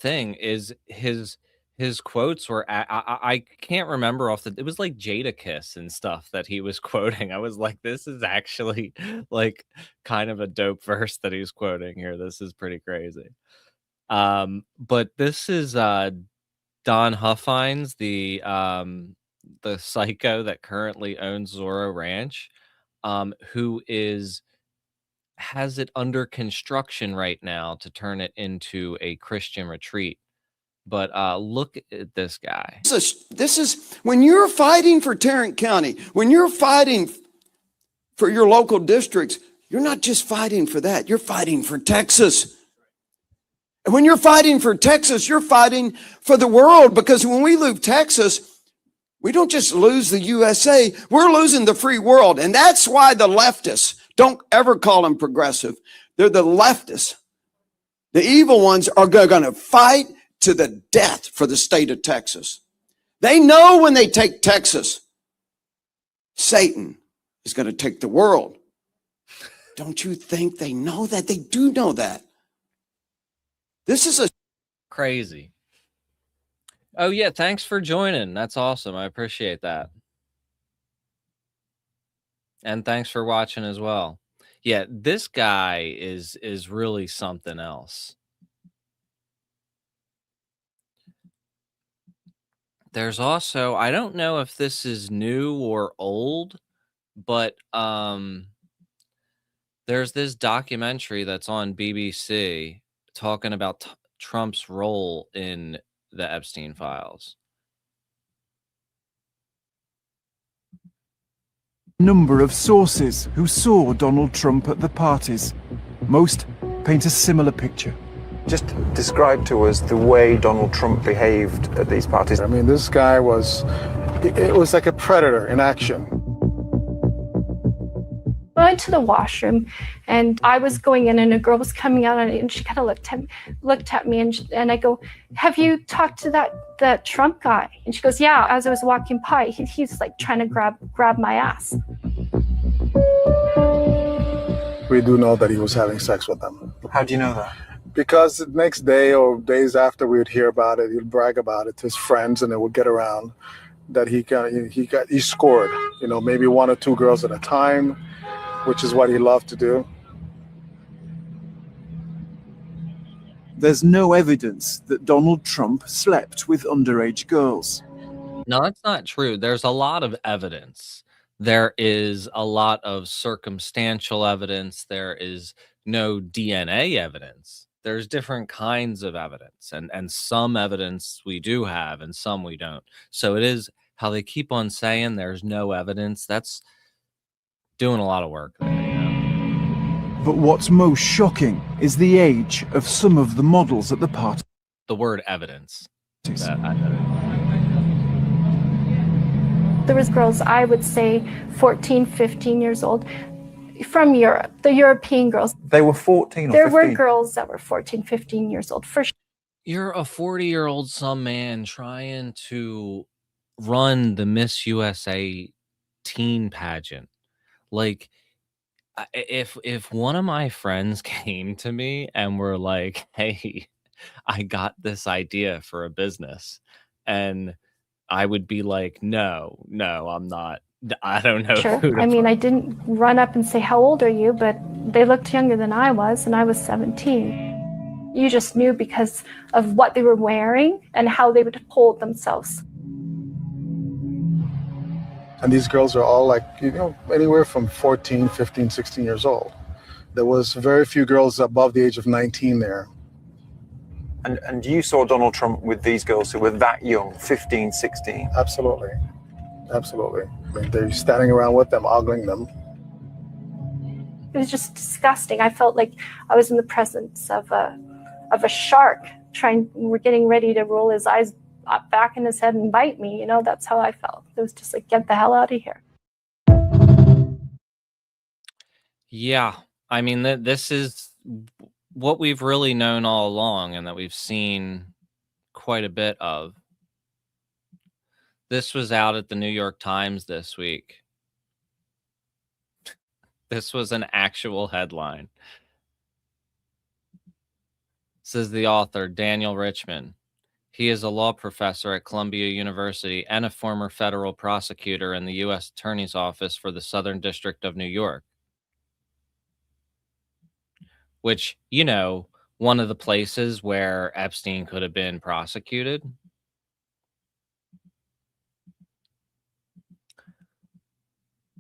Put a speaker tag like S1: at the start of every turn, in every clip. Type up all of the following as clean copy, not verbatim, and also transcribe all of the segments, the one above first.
S1: thing is his quotes were I can't remember off the it was like Jadakiss and stuff that he was quoting. I was like, this is actually like kind of a dope verse that he's quoting here. This is pretty crazy. But this is Don Huffines, the psycho that currently owns Zorro Ranch, who has it under construction right now to turn it into a Christian retreat. But look at this guy.
S2: This is when you're fighting for Tarrant County, when you're fighting for your local districts, you're not just fighting for that, you're fighting for Texas. And when you're fighting for Texas, you're fighting for the world, because when we lose Texas, we don't just lose the USA, we're losing the free world. And that's why the leftists, don't ever call them progressive, they're the leftists. The evil ones are going to fight to the death for the state of Texas. They know when they take Texas, Satan is going to take the world. Don't you think they know that? They do know that. This is a
S1: crazy. Oh yeah, thanks for joining. That's awesome. I appreciate that. And thanks for watching as well. Yeah, this guy is really something else. There's also, I don't know if this is new or old, but there's this documentary that's on BBC talking about Trump's role in the Epstein files.
S3: Number of sources who saw Donald Trump at the parties. Most paint a similar picture.
S4: Just describe to us the way Donald Trump behaved at these parties.
S5: I mean, this guy it was like a predator in action.
S6: I went to the washroom and I was going in and a girl was coming out and she kind of looked at me and I go, have you talked to that Trump guy? And she goes, yeah, as I was walking by, he's like trying to grab my ass.
S5: We do know that he was having sex with them.
S4: How do you know that?
S5: Because the next day or days after we would hear about it, he'd brag about it to his friends and it would get around that he scored, maybe one or two girls at a time, which is what he loved to do.
S3: There's no evidence that Donald Trump slept with underage girls.
S1: No, that's not true. There's a lot of evidence. There is a lot of circumstantial evidence. There is no DNA evidence. There's different kinds of evidence, and some evidence we do have and some we don't. So it is how they keep on saying there's no evidence. That's doing a lot of work there,
S3: But what's most shocking is the age of some of the models at the party.
S1: The word evidence.
S6: There was girls, I would say 14, 15 years old from Europe, the European girls.
S4: They were 14 or 15?
S6: There were girls that were 14, 15 years old, for sure.
S1: You're a 40-year-old some man trying to run the Miss USA teen pageant. Like, if one of my friends came to me and were like, hey, I got this idea for a business, and I would be like, no, I'm not. I don't know.
S6: Sure. I mean, I didn't run up and say, how old are you? But they looked younger than I was, and I was 17. You just knew because of what they were wearing and how they would hold themselves.
S5: And these girls are all like, anywhere from 14, 15, 16 years old. There was very few girls above the age of 19 there.
S4: And you saw Donald Trump with these girls who were that young, 15, 16?
S5: Absolutely. Absolutely. I mean, they're standing around with them, ogling them.
S6: It was just disgusting. I felt like I was in the presence of a shark we're getting ready to roll his eyes back in his head and bite me. That's how I felt. It was just like, get the hell out of here.
S1: Yeah. I mean, this is what we've really known all along and that we've seen quite a bit of. This was out at the New York Times this week. This was an actual headline. Says the author, Daniel Richman. He is a law professor at Columbia University and a former federal prosecutor in the U.S. Attorney's Office for the Southern District of New York. Which, you know, one of the places where Epstein could have been prosecuted.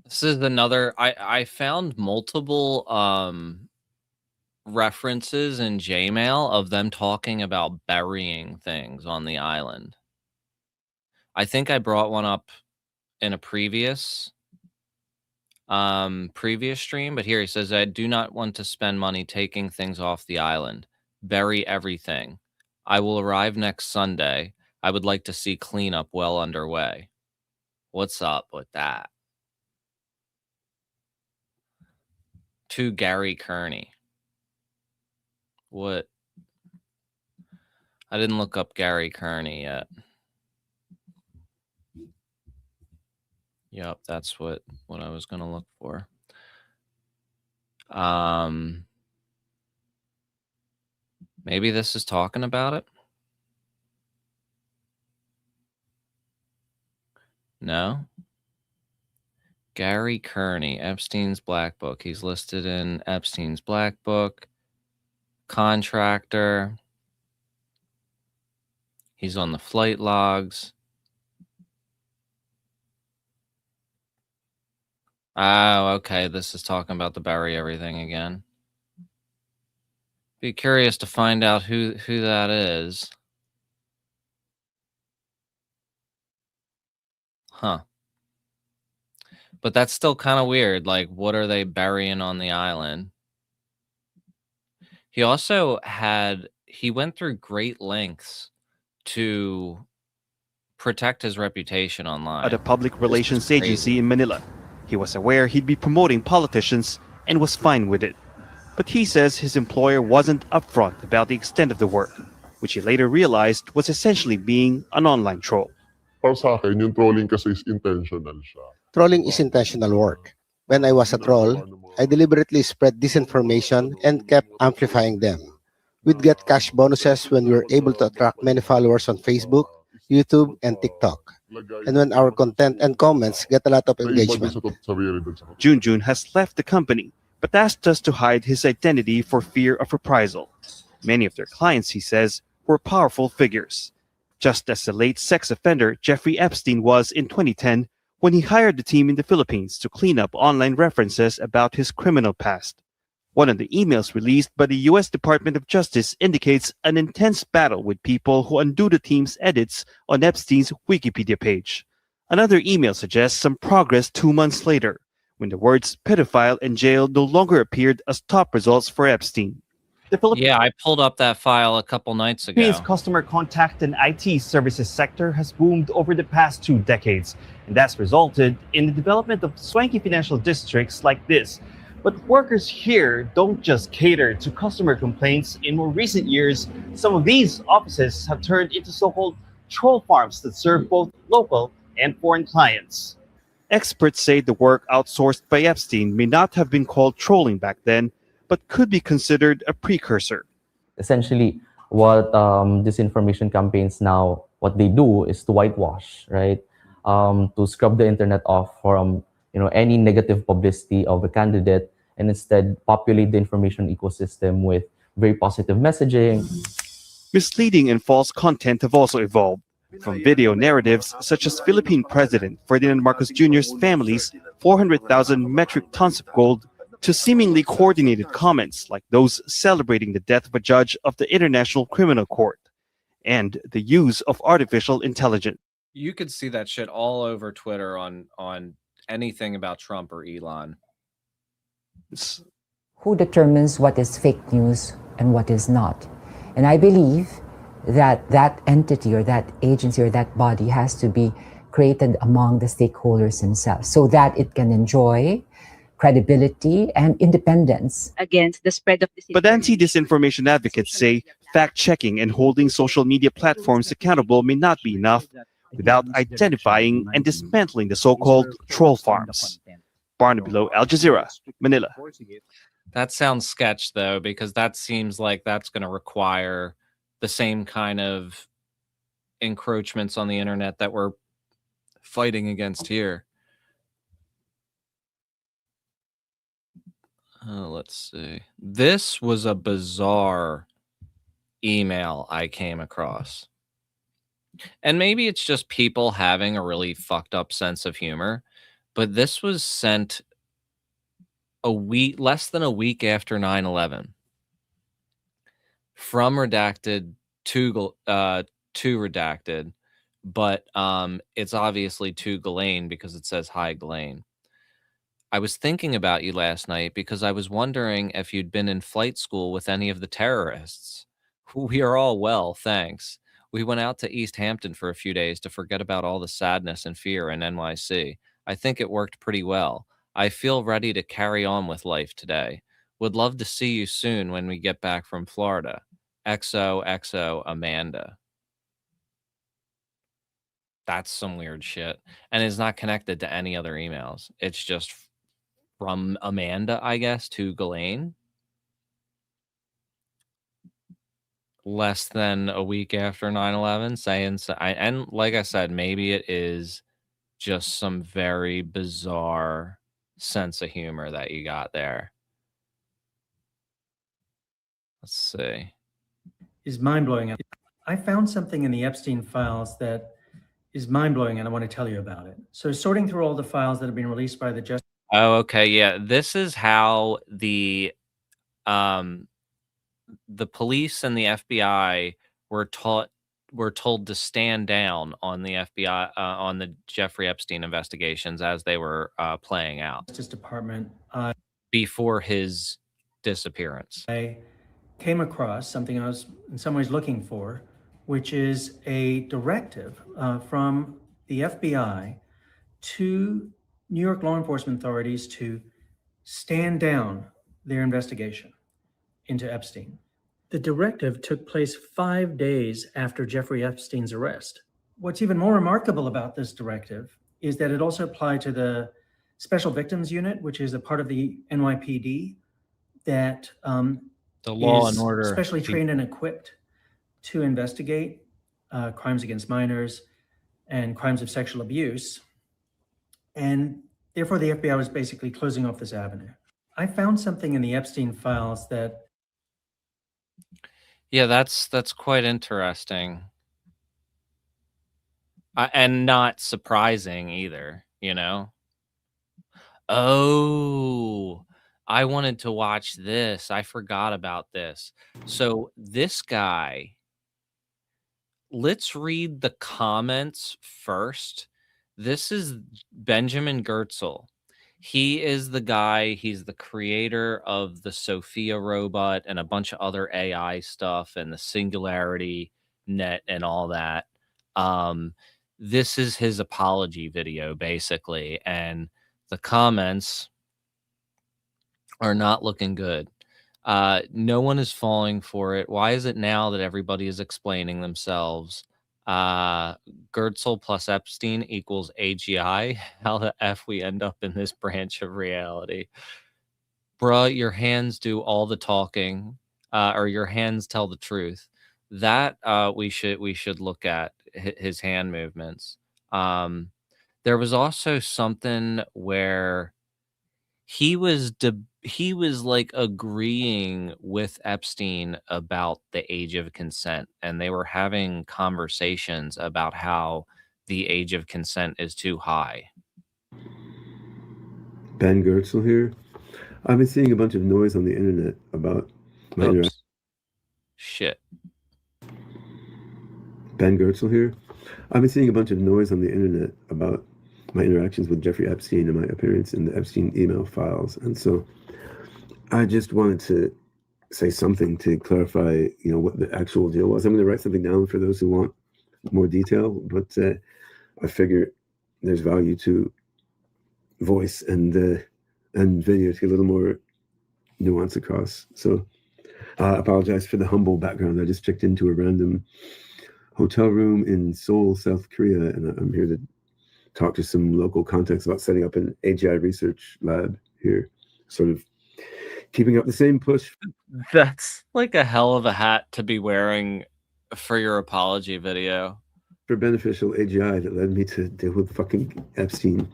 S1: This is another, I found multiple references in Jmail of them talking about burying things on the island. I think I brought one up in a previous stream, but here he says, I do not want to spend money taking things off the island. Bury everything. I will arrive next Sunday. I would like to see cleanup well underway. What's up with that? To Gary Kearney. What? I didn't look up Gary Kearney yet. Yep, that's what I was going to look for. Maybe this is talking about it. No. Gary Kearney, Epstein's Black Book. He's listed in Epstein's Black Book. Contractor. He's on the flight logs. Oh, okay. This is talking about the bury everything again. Be curious to find out who that is. Huh. But that's still kind of weird. Like, what are they burying on the island? He also he went through great lengths to protect his reputation online.
S7: At a public relations agency in Manila. He was aware he'd be promoting politicians and was fine with it. But he says his employer wasn't upfront about the extent of the work, which he later realized was essentially being an online troll.
S8: Para sa akin, yung trolling kasi is intentional siya.
S9: Trolling is intentional work. When I was a troll, I deliberately spread disinformation and kept amplifying them. We'd get cash bonuses when we were able to attract many followers on Facebook, YouTube, and TikTok. And when our content and comments get a lot of engagement.
S7: Junjun has left the company, but asked us to hide his identity for fear of reprisal. Many of their clients, he says, were powerful figures, just as the late sex offender Jeffrey Epstein was in 2010 when he hired the team in the Philippines to clean up online references about his criminal past. One of the emails released by the U.S. Department of Justice indicates an intense battle with people who undo the team's edits on Epstein's Wikipedia page. Another email suggests some progress 2 months later, when the words pedophile and jail no longer appeared as top results for Epstein.
S1: Yeah, I pulled up that file a couple nights ago.
S7: Philippines' customer contact and IT services sector has boomed over the past 2 decades, and that's resulted in the development of swanky financial districts like this. But workers here don't just cater to customer complaints. In more recent years, some of these offices have turned into so-called troll farms that serve both local and foreign clients. Experts say the work outsourced by Epstein may not have been called trolling back then, but could be considered a precursor.
S10: Essentially, what disinformation campaigns now, what they do is to whitewash, right? To scrub the internet off from any negative publicity of a candidate, and instead populate the information ecosystem with very positive messaging.
S7: Misleading and false content have also evolved, from video narratives such as Philippine President Ferdinand Marcos Jr.'s family's 400,000 metric tons of gold to seemingly coordinated comments like those celebrating the death of a judge of the International Criminal Court, and the use of artificial intelligence.
S1: You could see that shit all over Twitter on anything about Trump or Elon.
S11: Who determines what is fake news and what is not? And I believe that that entity or that agency or that body has to be created among the stakeholders themselves so that it can enjoy credibility and independence
S12: against the spread of disinformation.
S7: But anti-disinformation advocates say fact-checking and holding social media platforms accountable may not be enough without identifying and dismantling the so-called troll farms. Barnaby Low, Al Jazeera, Manila.
S1: That sounds sketch though, because that seems like that's going to require the same kind of encroachments on the internet that we're fighting against here. Let's see. This was a bizarre email I came across. And maybe it's just people having a really fucked up sense of humor, but this was sent less than a week after 9/11 from redacted to redacted, but it's obviously to Ghislaine because it says hi Ghislaine. I was thinking about you last night because I was wondering if you'd been in flight school with any of the terrorists. We are all well, thanks. We went out to East Hampton for a few days to forget about all the sadness and fear in NYC. I think it worked pretty well. I feel ready to carry on with life today. Would love to see you soon when we get back from Florida. XOXO Amanda. That's some weird shit. And is not connected to any other emails. It's just from Amanda, I guess, to Ghislaine. Less than a week after 9/11, saying so, and like I said, maybe it is just some very bizarre sense of humor that you got there. Let's see.
S12: Is mind-blowing. I found something in the Epstein files that is mind-blowing, and I want to tell you about it. So sorting through all the files that have been released by the Justice.
S1: Oh, okay, yeah. This is how the police and the FBI were told to stand down on the FBI on the Jeffrey Epstein investigations as they were playing out.
S12: Justice Department.
S1: Before his disappearance.
S12: I came across something I was in some ways looking for, which is a directive from the FBI to New York law enforcement authorities to stand down their investigation into Epstein. The directive took place 5 days after Jeffrey Epstein's arrest. What's even more remarkable about this directive is that it also applied to the Special Victims Unit, which is a part of the NYPD that
S1: the law
S12: is
S1: and order
S12: specially trained and equipped to investigate crimes against minors and crimes of sexual abuse. And therefore, the FBI was basically closing off this avenue. I found something in the Epstein files that.
S1: Yeah, that's quite interesting. And not surprising either, you know? Oh, I wanted to watch this. I forgot about this. So this guy, let's read the comments first. This is Benjamin Gertzel. He is the guy, he's the creator of the Sophia robot and a bunch of other AI stuff and the Singularity Net and all that. This is his apology video, basically, and the comments are not looking good. No one is falling for it. Why is it now that everybody is explaining themselves? Gertzel plus Epstein equals AGI. How the F we end up in this branch of reality? Bruh, your hands do all the talking, or your hands tell the truth. That we should look at his hand movements. There was also something where he was like agreeing with Epstein about the age of consent, and they were having conversations about how the age of consent is too high.
S13: Ben Gertzel here. I've been seeing a bunch of noise on the internet about my interaction.
S1: Shit.
S13: Ben Gertzel here. I've been seeing a bunch of noise on the internet about my interactions with Jeffrey Epstein and my appearance in the Epstein email files. And so I just wanted to say something to clarify, what the actual deal was. I'm going to write something down for those who want more detail, but I figure there's value to voice and video to get a little more nuance across. So I apologize for the humble background. I just checked into a random hotel room in Seoul, South Korea, and I'm here to talk to some local contacts about setting up an AGI research lab here, sort of keeping up the same push
S1: That's like a hell of a hat to be wearing for your apology video.
S13: for beneficial AGI that led me to deal with fucking Epstein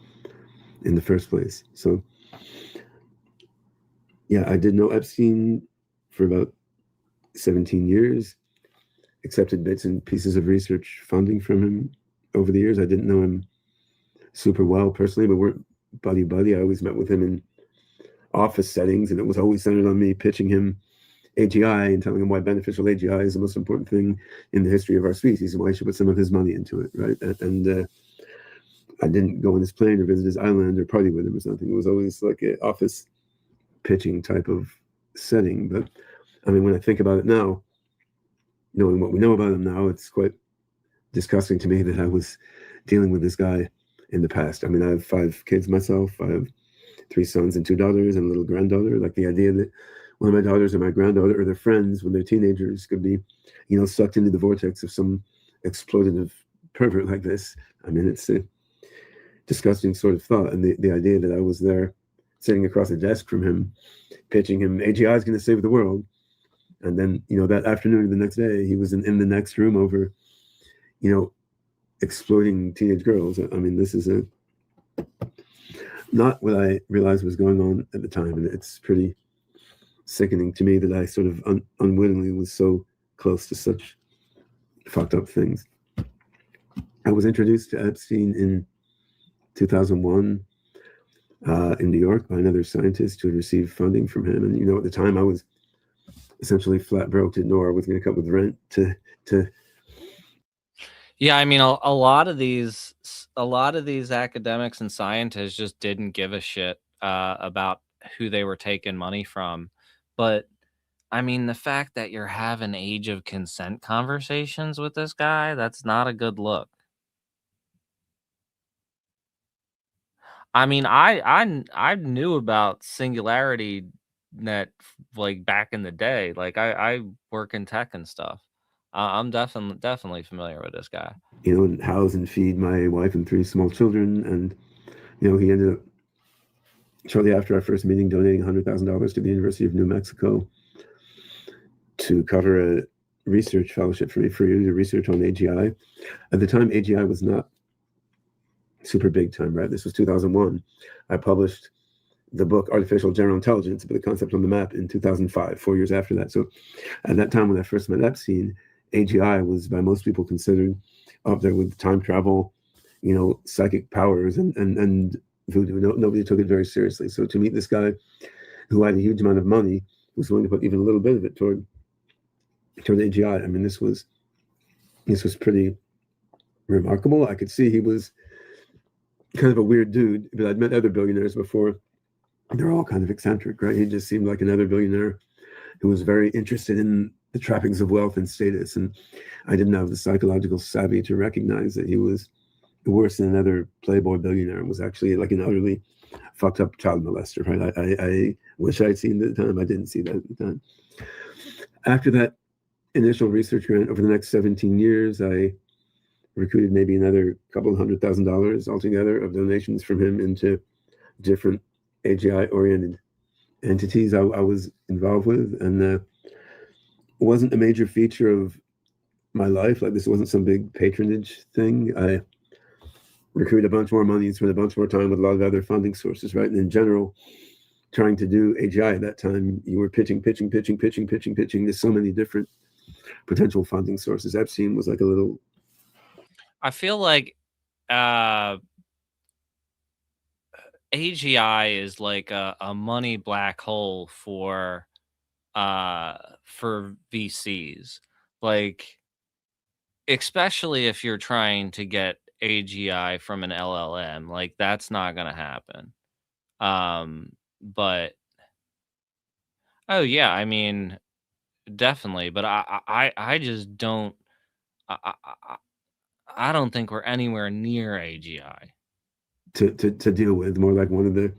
S13: in the first place. So, yeah, I did know Epstein for about 17 years, accepted bits and pieces of research funding from him over the years. I didn't know him super well personally, but we're buddy. I always met with him in office settings, and it was always centered on me pitching him AGI and telling him why beneficial AGI is the most important thing in the history of our species and why he should put some of his money into it, right? And I didn't go on his plane or visit his island or party with him or something. It was always like an office pitching type of setting. But I mean, when I think about it now, knowing what we know about him now, it's quite disgusting to me that I was dealing with this guy in the past. I mean, I have 5 kids myself. I have 3 sons and 2 daughters and a little granddaughter. Like the idea that one of my daughters or my granddaughter or their friends when they're teenagers could be, sucked into the vortex of some exploitative pervert like this. I mean, it's a disgusting sort of thought. And the idea that I was there sitting across a desk from him, pitching him, AGI is going to save the world. And then, that afternoon or the next day, he was in the next room over, exploiting teenage girls. I mean, this is not what I realized was going on at the time. And it's pretty sickening to me that I sort of unwittingly was so close to such fucked up things. I was introduced to Epstein in 2001 in New York by another scientist who had received funding from him. And, at the time I was essentially flat broke, didn't know where I was going to come up with rent to.
S1: Yeah, I mean, a lot of these academics and scientists just didn't give a shit about who they were taking money from. But I mean, the fact that you're having age of consent conversations with this guy, that's not a good look. I mean, I knew about Singularity Net like back in the day. Like I work in tech and stuff. I'm definitely familiar with this guy.
S13: And house and feed my wife and 3 small children. And, he ended up shortly after our first meeting donating $100,000 to the University of New Mexico to cover a research fellowship for me for you to research on AGI. At the time, AGI was not super big time, right? This was 2001. I published the book Artificial General Intelligence, but the concept on the map in 2005, 4 years after that. So at that time when I first met Epstein, AGI was by most people considered up there with time travel, psychic powers and voodoo. Nobody took it very seriously. So to meet this guy who had a huge amount of money, was willing to put even a little bit of it toward AGI. I mean, this was pretty remarkable. I could see he was kind of a weird dude, but I'd met other billionaires before. They're all kind of eccentric, right? He just seemed like another billionaire who was very interested in the trappings of wealth and status. And I didn't have the psychological savvy to recognize that he was worse than another playboy billionaire and was actually like an utterly fucked up child molester, right? I wish I'd seen that at the time. I didn't see that at the time. After that initial research grant, over the next 17 years, I recruited maybe another couple of $100,000 altogether of donations from him into different AGI-oriented entities I was involved with. And it wasn't a major feature of my life. Like, this wasn't some big patronage thing. I recruited a bunch more money, spent a bunch more time with a lot of other funding sources, right? And in general, trying to do AGI at that time, you were pitching. There's so many different potential funding sources. Epstein was like a little...
S1: I feel like AGI is like a money black hole for VCs, like especially if you're trying to get AGI from an LLM, like that's not gonna happen. But oh yeah, I mean definitely, but I just don't I don't think we're anywhere near AGI.
S13: To deal with, more like one of the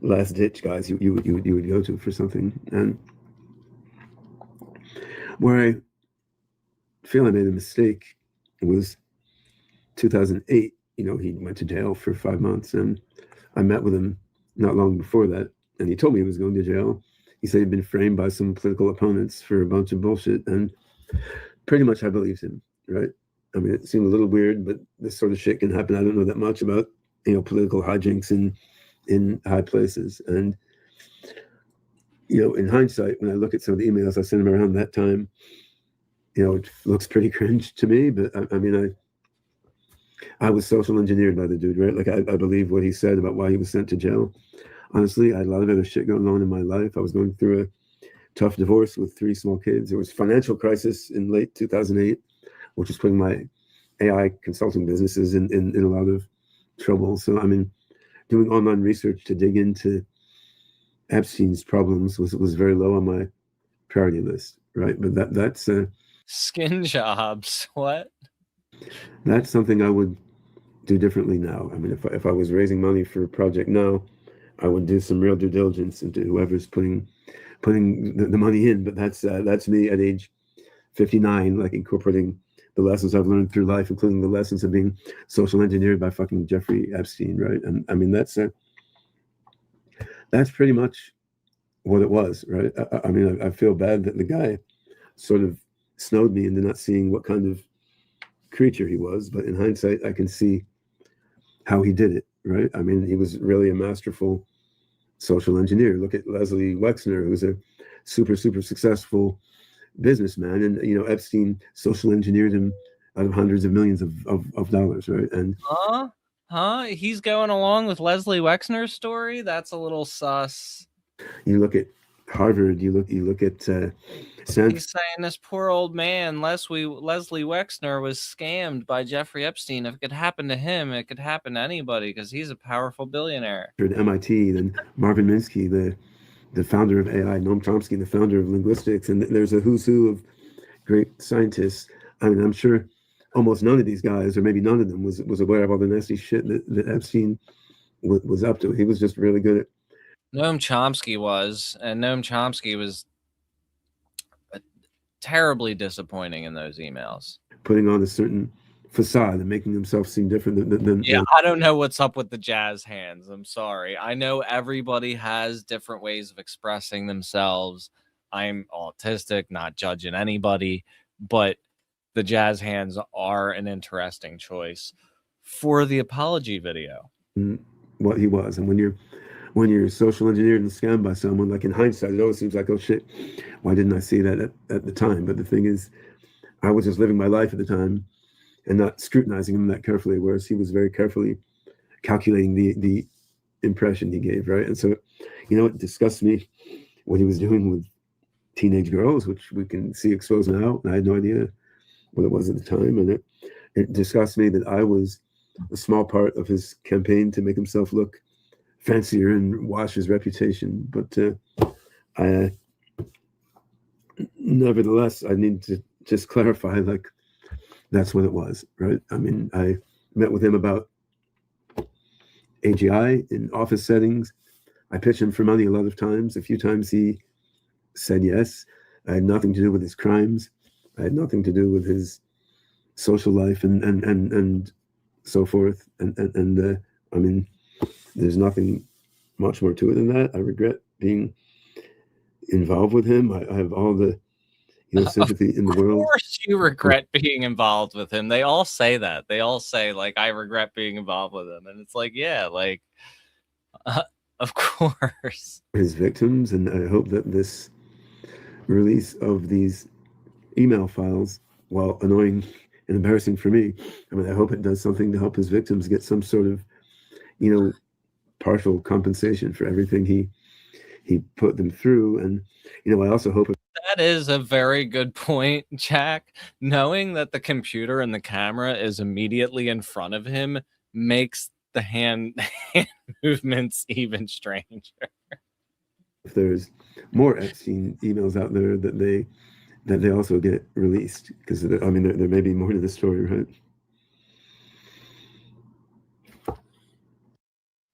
S13: last ditch guys you would go to for something. And where I feel I made a mistake was 2008. He went to jail for 5 months, and I met with him not long before that, and he told me he was going to jail. he said he'd been framed by some political opponents for a bunch of bullshit, and pretty much I believed him, right? I mean, it seemed a little weird, but this sort of shit can happen. I don't know that much about, political hijinks in high places. And, in hindsight, when I look at some of the emails I sent him around that time, it looks pretty cringe to me. But I mean, I was social engineered by the dude, right? Like I believe what he said about why he was sent to jail. Honestly, I had a lot of other shit going on in my life. I was going through a tough divorce with 3 small kids. There was financial crisis in late 2008, which was putting my AI consulting businesses in a lot of trouble. So, I mean, doing online research to dig into Epstein's problems was very low on my priority list, right? But that's
S1: Skin jobs. What?
S13: That's something I would do differently now. I mean, if I was raising money for a project now, I would do some real due diligence into whoever's putting the money in. But that's me at age 59, like incorporating the lessons I've learned through life, including the lessons of being social engineered by fucking Jeffrey Epstein, right? And I mean, that's pretty much what it was, right? I mean, I feel bad that the guy sort of snowed me into not seeing what kind of creature he was, but in hindsight, I can see how he did it, right? I mean, he was really a masterful social engineer. Look at Leslie Wexner, who's a super successful businessman, and Epstein social engineered him out of hundreds of millions of dollars, right? And
S1: He's going along with Leslie Wexner's story. That's a little sus.
S13: You look at Harvard. You look at Stanford.
S1: He's saying this poor old man, Leslie Wexner, was scammed by Jeffrey Epstein. If it could happen to him, it could happen to anybody because he's a powerful billionaire.
S13: At MIT, then Marvin Minsky, the founder of AI, Noam Chomsky, the founder of linguistics, and there's a who's who of great scientists. I mean, I'm sure almost none of these guys, or maybe none of them, was aware of all the nasty shit that Epstein was up to. He was just really good at.
S1: Noam Chomsky was, and Noam Chomsky was terribly disappointing in those emails.
S13: Putting on a certain facade and making himself seem different than
S1: yeah, I don't know what's up with the jazz hands. I'm sorry. I know everybody has different ways of expressing themselves. I'm autistic, not judging anybody, but the jazz hands are an interesting choice for the apology video.
S13: What he was, and when you're social engineered and scammed by someone, like in hindsight, it always seems like, oh shit, why didn't I see that at the time? But the thing is, I was just living my life at the time and not scrutinizing him that carefully, whereas he was very carefully calculating the impression he gave, right? And so, it disgusts me what he was doing with teenage girls, which we can see exposed now. And I had no idea what it was at the time. And it disgusts me that I was a small part of his campaign to make himself look fancier and wash his reputation. But nevertheless, I need to just clarify, like, that's what it was, right? I mean, I met with him about AGI in office settings. I pitched him for money a lot of times. A few times he said yes. I had nothing to do with his crimes. I had nothing to do with his social life and so forth. And I mean, there's nothing much more to it than that. I regret being involved with him. I have all the sympathy in the world.
S1: Of course you regret being involved with him. They all say that. They all say, like, I regret being involved with him. And it's like, yeah, like, of course.
S13: His victims, and I hope that this release of these email files, while annoying and embarrassing for me, I mean, I hope it does something to help his victims get some sort of, partial compensation for everything he put them through. And, I also hope
S1: that is a very good point, Jack. Knowing that the computer and the camera is immediately in front of him makes the hand movements even stranger.
S13: If there's more Epstein emails out there that they also get released, because I mean there may be more to the story, right?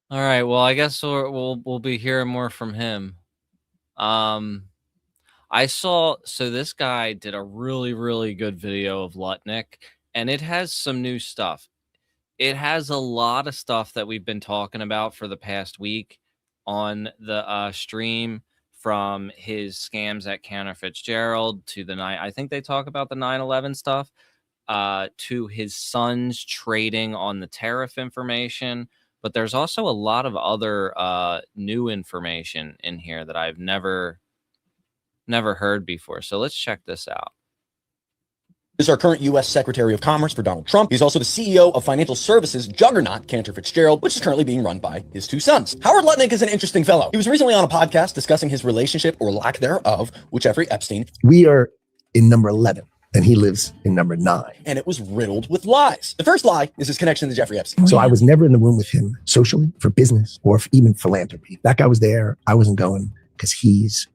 S1: All right. Well, I guess we'll be hearing more from him. I saw, so this guy did a really, really good video of Lutnick, and it has some new stuff. It has a lot of stuff that we've been talking about for the past week on the stream. from his scams at Cantor Fitzgerald to I think they talk about the 9/11 stuff, to his son's trading on the tariff information. But there's also a lot of other new information in here that I've never heard before. So let's check this out.
S14: Is our current U.S. Secretary of Commerce for Donald Trump. He's also the CEO of financial services juggernaut Cantor Fitzgerald, which is currently being run by his two sons. Howard Lutnick is an interesting fellow. He was recently on a podcast discussing his relationship, or lack thereof, with Jeffrey Epstein.
S15: We are in number 11, and he lives in number 9.
S14: And it was riddled with lies. The first lie is his connection to Jeffrey Epstein.
S15: So I was never in the room with him socially, for business, or for even philanthropy. That guy was there. I wasn't going because he's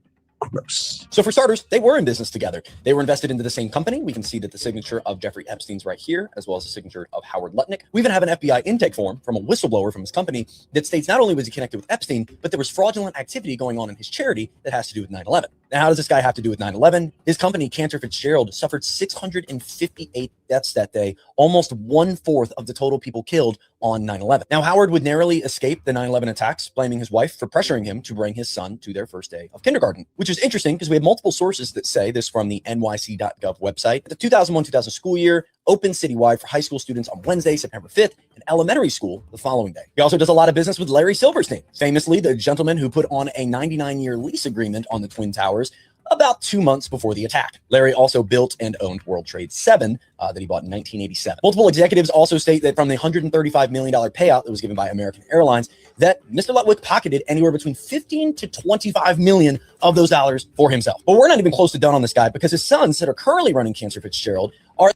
S15: gross.
S14: So for starters, they were in business together. They were invested into the same company. We can see that the signature of Jeffrey Epstein's right here, as well as the signature of Howard Lutnick. We even have an FBI intake form from a whistleblower from his company that states not only was he connected with Epstein, but there was fraudulent activity going on in his charity that has to do with 9/11. Now, how does this guy have to do with 9/11? His company, Cantor Fitzgerald, suffered 658 deaths that day, almost 1/4 of the total people killed on 9/11. Now, Howard would narrowly escape the 9/11 attacks, blaming his wife for pressuring him to bring his son to their first day of kindergarten, which is interesting because we have multiple sources that say this from the nyc.gov website. The 2001-2000 school year opened citywide for high school students on Wednesday, September 5th, and elementary school the following day. He also does a lot of business with Larry Silverstein, famously the gentleman who put on a 99-year lease agreement on the Twin Towers about 2 months before the attack. Larry also built and owned World Trade 7 that he bought in 1987. Multiple executives also state that from the $135 million payout that was given by American Airlines, that Mr. Lutwick pocketed anywhere between 15 to 25 million of those dollars for himself. But we're not even close to done on this guy, because his sons that are currently running Cantor Fitzgerald are...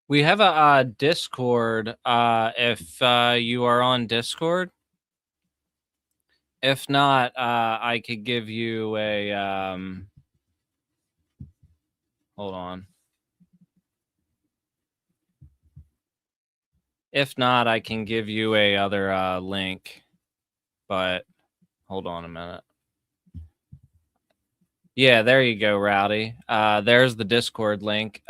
S1: We have a Discord, if you are on Discord. If not, I could give you a... hold on. If not, I can give you a other link, but hold on a minute. Yeah, there you go, Rowdy. There's the Discord link.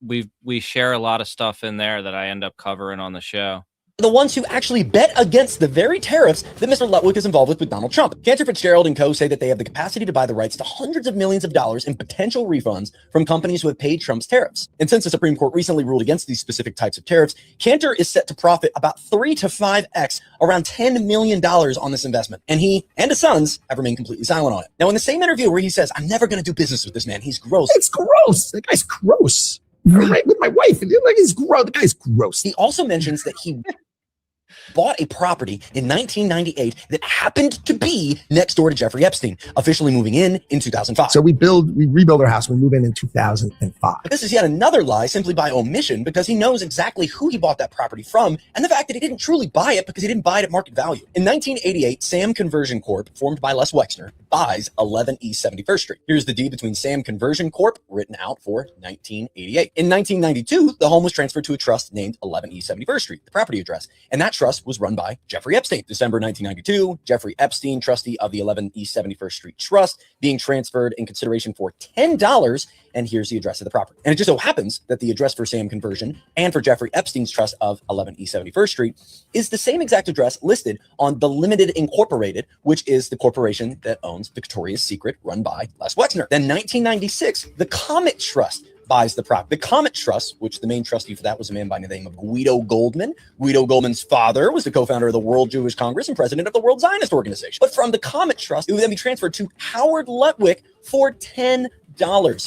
S1: We share a lot of stuff in there that I end up covering on the show.
S14: The ones who actually bet against the very tariffs that Mr. Lutwick is involved with Donald Trump. Cantor Fitzgerald and co. say that they have the capacity to buy the rights to hundreds of millions of dollars in potential refunds from companies who have paid Trump's tariffs. And since the Supreme Court recently ruled against these specific types of tariffs, Cantor is set to profit about 3 to 5x, around $10 million on this investment. And he and his sons have remained completely silent on it. Now, in the same interview where he says, "I'm never going to do business with this man, he's gross."
S15: It's gross. That guy's gross. Right with my wife. Like, he's gross. The guy's gross.
S14: He also mentions that he bought a property in 1998 that happened to be next door to Jeffrey Epstein, officially moving in 2005.
S15: So we rebuild our house. We move in 2005.
S14: But this is yet another lie simply by omission, because he knows exactly who he bought that property from, and the fact that he didn't truly buy it because he didn't buy it at market value. In 1988, Sam Conversion Corp, formed by Les Wexner, buys 11 East 71st Street. Here's the deed between Sam Conversion Corp, written out for 1988. In 1992, the home was transferred to a trust named 11 East 71st Street, the property address, and that trust was run by Jeffrey Epstein. December 1992, Jeffrey Epstein, trustee of the 11 East 71st Street Trust, being transferred in consideration for $10, and here's the address of the property. And it just so happens that the address for Sam Conversion and for Jeffrey Epstein's trust of 11 East 71st Street is the same exact address listed on the Limited Incorporated, which is the corporation that owns Victoria's Secret, run by Les Wexner. Then 1996, the Comet Trust buys the property. The Comet Trust, which the main trustee for that was a man by the name of Guido Goldman. Guido Goldman's father was the co-founder of the World Jewish Congress and president of the World Zionist Organization. But from the Comet Trust, it would then be transferred to Howard Lutwick for $10.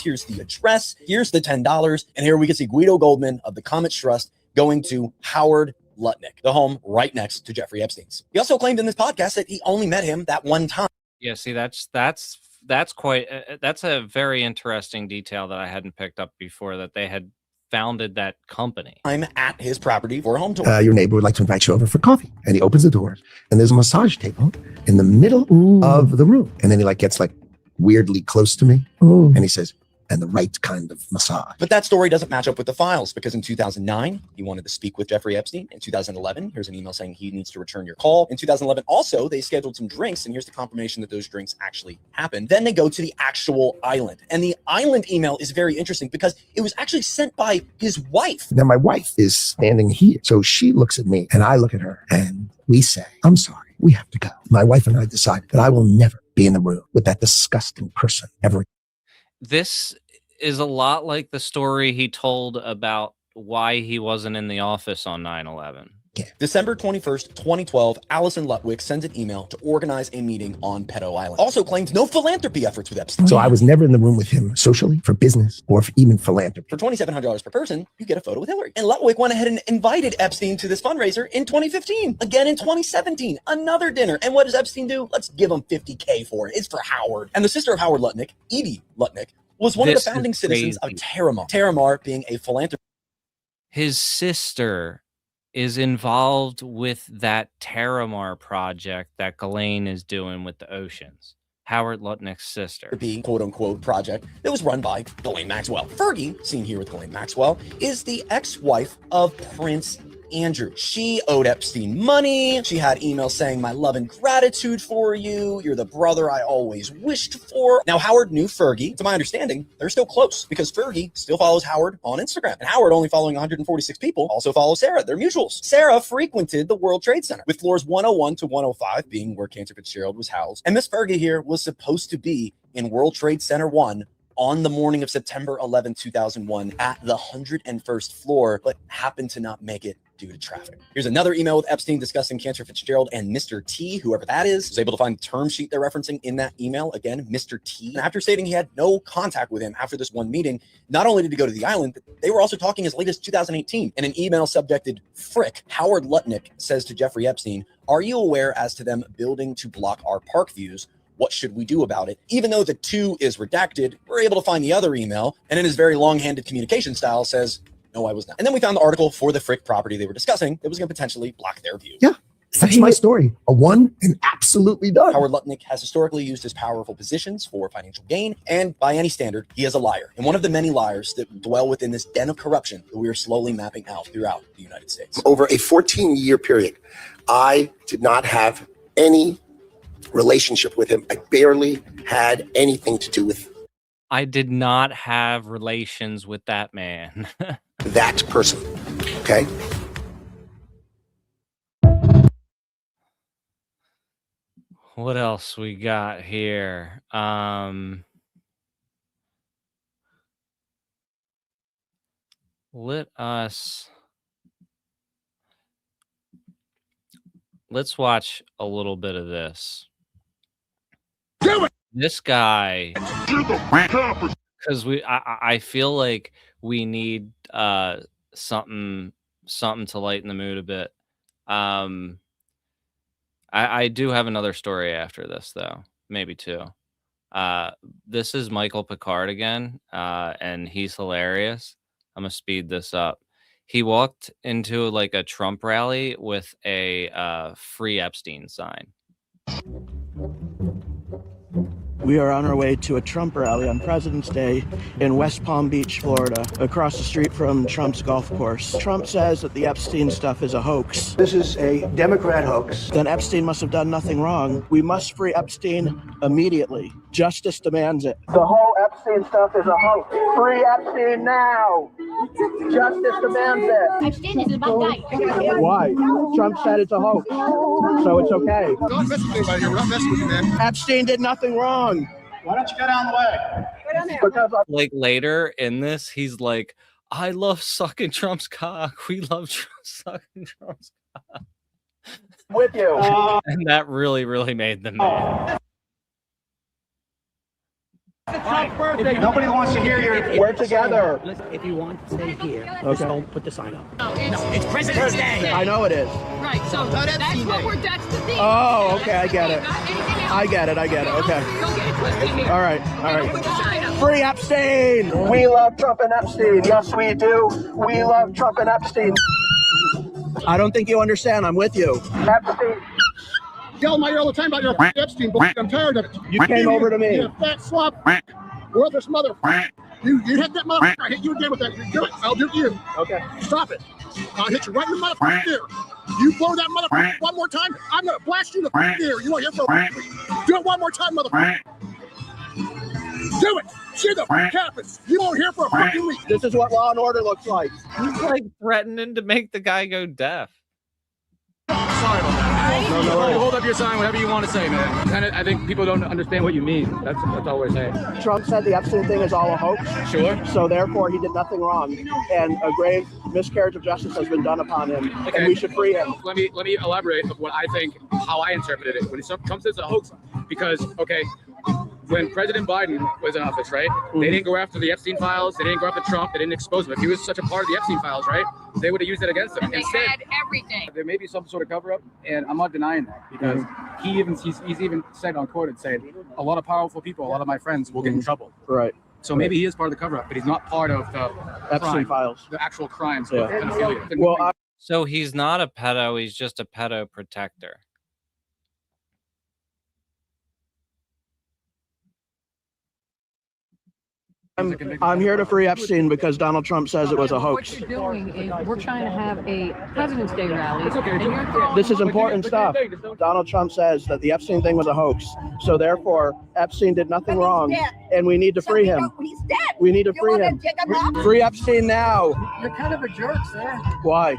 S14: Here's the address, here's the $10, and here we can see Guido Goldman of the Comet Trust going to Howard Lutnick, the home right next to Jeffrey Epstein's. He also claimed in this podcast that he only met him that one time.
S1: Yeah, see, that's quite that's a very interesting detail that I hadn't picked up before, that they had founded that company.
S14: I'm at his property for a home tour.
S15: Your neighbor would like to invite you over for coffee, and he opens the door, and there's a massage table in the middle of the room, and then he gets weirdly close to me, and he says, "And the right kind of massage."
S14: But that story doesn't match up with the files, because in 2009, he wanted to speak with Jeffrey Epstein. In 2011, here's an email saying he needs to return your call. In 2011, also, they scheduled some drinks, and here's the confirmation that those drinks actually happened. Then they go to the actual island. And the island email is very interesting because it was actually sent by his wife.
S15: Then my wife is standing here. So she looks at me, and I look at her, and we say, "I'm sorry, we have to go." My wife and I decide that I will never be in the room with that disgusting person ever.
S1: This is a lot like the story he told about why he wasn't in the office on 9/11.
S14: December 21st, 2012, Allison Lutwick sends an email to organize a meeting on Pedo Island. Also claims no philanthropy efforts with Epstein.
S15: So I was never in the room with him socially, for business, or for even philanthropy.
S14: For $2,700 per person, you get a photo with Hillary. And Lutwick went ahead and invited Epstein to this fundraiser in 2015. Again in 2017, another dinner. And what does Epstein do? Let's give him $50K for it. It's for Howard. And the sister of Howard Lutnick, Edie Lutnick, was one of the founding citizens of Terramar. Terramar being a philanthropy.
S1: His sister is involved with that Terramar project that Ghislaine is doing with the oceans. Howard Lutnick's sister.
S14: Quote-unquote project that was run by Ghislaine Maxwell. Fergie, seen here with Ghislaine Maxwell, is the ex-wife of Prince Andrew. She owed Epstein money. She had emails saying, "My love and gratitude for you. You're the brother I always wished for." Now, Howard knew Fergie. To my understanding, they're still close because Fergie still follows Howard on Instagram. And Howard, only following 146 people, also follows Sarah. They're mutuals. Sarah frequented the World Trade Center, with floors 101 to 105 being where Cantor Fitzgerald was housed. And Miss Fergie here was supposed to be in World Trade Center 1 on the morning of September 11, 2001 at the 101st floor, but happened to not make it due to traffic. Here's another email with Epstein discussing Cantor Fitzgerald and Mr. T, whoever that is, was able to find the term sheet they're referencing in that email. Again, Mr. T. And after stating he had no contact with him after this one meeting, not only did he go to the island, but they were also talking as late as 2018. In an email subjected Frick, Howard Lutnick says to Jeffrey Epstein, "Are you aware as to them building to block our park views? What should we do about it?" Even though the 2 is redacted, we're able to find the other email, and in his very long-handed communication style says, "No, I was not." And then we found the article for the Frick property they were discussing that was going to potentially block their view.
S15: Yeah, that's my story. A one and absolutely done.
S14: Howard Lutnick has historically used his powerful positions for financial gain, and by any standard, he is a liar. And one of the many liars that dwell within this den of corruption that we are slowly mapping out throughout the United States.
S15: Over a 14-year period, I did not have any relationship with him. I barely had anything to do with
S1: I did not have relations with that man.
S15: that person. Okay.
S1: What else we got here? Let's watch a little bit of this. This guy, because I feel like we need something to lighten the mood a bit. I do have another story after this though, maybe 2. This is Michael Picard again, and he's hilarious. I'm gonna speed this up. He walked into like a Trump rally with a free Epstein sign.
S16: We are on our way to a Trump rally on President's Day in West Palm Beach, Florida, across the street from Trump's golf course. Trump says that the Epstein stuff is a hoax.
S15: This is a Democrat hoax.
S16: Then Epstein must have done nothing wrong. We must free Epstein immediately. Justice demands it.
S17: The whole Epstein stuff is a hoax. Free Epstein now. Justice demands it.
S18: Epstein is a bad guy.
S16: Why? Trump said it's a hoax, so it's okay.
S17: Don't mess with anybody here. We're not messing with you, man.
S16: Epstein did nothing wrong.
S17: Why don't you go down the way?
S16: Because
S1: like later in this, he's like, "I love sucking Trump's cock. We love sucking Trump's cock."
S17: With you.
S1: And that really, really made them mad.
S17: Nobody wants to hear your.
S16: We're together.
S19: If you want to stay here,
S16: Okay.
S19: just don't put the sign up.
S18: No, it's President's Day.
S16: I know it is.
S18: Right, so that's the thing.
S16: Oh, okay, I get it. I get it. Okay.
S18: Don't get it twisted here.
S16: All right.
S18: Put the sign up.
S16: Free Epstein.
S17: We love Trump and Epstein. Yes, we do. We love Trump and Epstein.
S16: I don't think you understand. I'm with you.
S17: Epstein. Yell my ear all the time about your Epstein bullshit. I'm tired of it.
S16: You came over to me.
S17: You fat slop. Worthless mother. You hit that motherfucker. I hit you again with that. You do it. I'll do it to you.
S16: Okay.
S17: Stop it. I'll hit you right in the motherfucking ear. You blow that motherfucker one more time, I'm gonna blast you in the ear. You won't hear for do it one more time, motherfucker. Do it. See the happens. You won't hear for a fucking week.
S16: This is what law and order looks like.
S1: He's like threatening to make the guy go deaf.
S17: Sorry about that.
S20: Hold up your sign, whatever you want to say, man. And I think people don't understand what you mean. That's all we're saying.
S16: Trump said the Epstein thing is all a hoax.
S20: Sure.
S16: So therefore, he did nothing wrong, and a grave miscarriage of justice has been done upon him, and we should free him.
S20: Let me elaborate of what I think, how I interpreted it. When Trump says it's a hoax, because when President Biden was in office, right? They didn't go after the Epstein files. They didn't go after Trump. They didn't expose him. If he was such a part of the Epstein files, right? They would have used it against him.
S18: And they had everything.
S20: There may be some sort of cover-up, and I'm not denying that, because he's even said on quoted saying a lot of powerful people, a lot of my friends will get in trouble.
S16: Right.
S20: So maybe he is part of the cover-up, but he's not part of the
S16: Epstein files,
S20: the actual crimes
S16: Yeah.
S20: of pedophilia.
S16: Well,
S1: So he's not a pedo, he's just a pedo protector.
S16: I'm here to free Epstein because Donald Trump says it was a hoax.
S21: What you're doing is we're trying to have a President's Day rally. And you're throwing
S16: This is important stuff. Donald Trump says that the Epstein thing was a hoax. So therefore, Epstein did nothing wrong, and we need to free him.
S18: He's dead.
S16: We need to free him. Free Epstein now.
S21: You're kind of a jerk, sir.
S16: Why?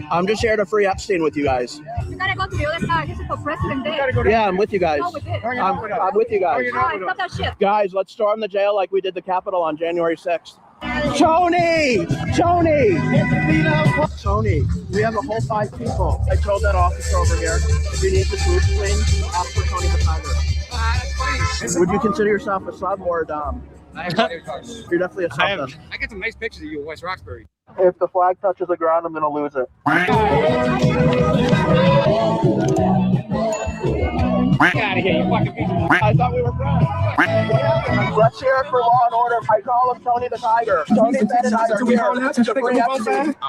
S16: I'm just here to free Epstein with you guys.
S18: You gotta go to the other side. This is for President Day.
S16: Yeah, I'm with you guys.
S18: Go with it.
S16: I'm with you guys.
S18: All right, stop that shit.
S16: Guys, let's storm the jail like we did the Capitol on January 6th. Tony! Tony! Tony, we have a whole 5 people. I told that officer over here, if you need this roof clean, ask for Tony the Tiger. Would you consider yourself a sub or a dom? You're definitely a sub.
S20: I get some nice pictures of you in West Roxbury.
S16: If the flag touches the ground, I'm going to lose it.
S20: Get out of here, you fucking piece of...
S16: I thought we were friends. Let's hear it for Law and Order. I call him Tony the Tiger. Tony the Tiger.
S20: What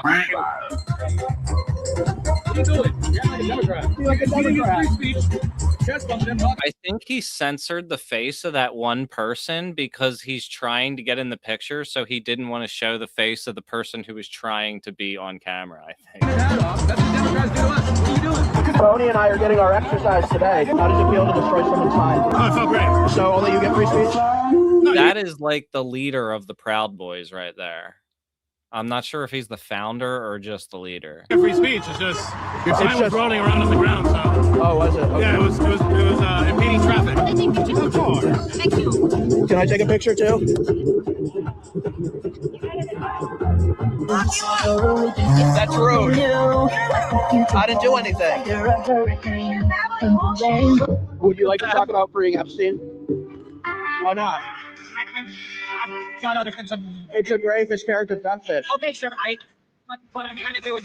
S20: are you doing? You're like a Democrat. You're like a Democrat. Free speech.
S1: I think he censored the face of that one person because he's trying to get in the picture, so he didn't want to show the face of the person who was trying to be on camera, I think.
S20: That's what Democrats do to us. What are you doing?
S16: Tony and I are getting our exercise today. How does it feel to destroy someone's mind?
S20: Oh, it felt great.
S16: So only you get free speech?
S1: That is like the leader of the Proud Boys right there. I'm not sure if he's the founder or just the leader.
S20: Free speech. It's just your sign was rolling around on the ground. So.
S16: Oh, was it? Okay.
S20: Yeah, it was impeding traffic.
S18: Thank you.
S16: Can I take a picture too? That's rude. I didn't do anything. Would you like to talk about freeing Epstein? Why not? It's a grave miscarriage of justice.
S18: Okay, sir. What I'm trying to do is...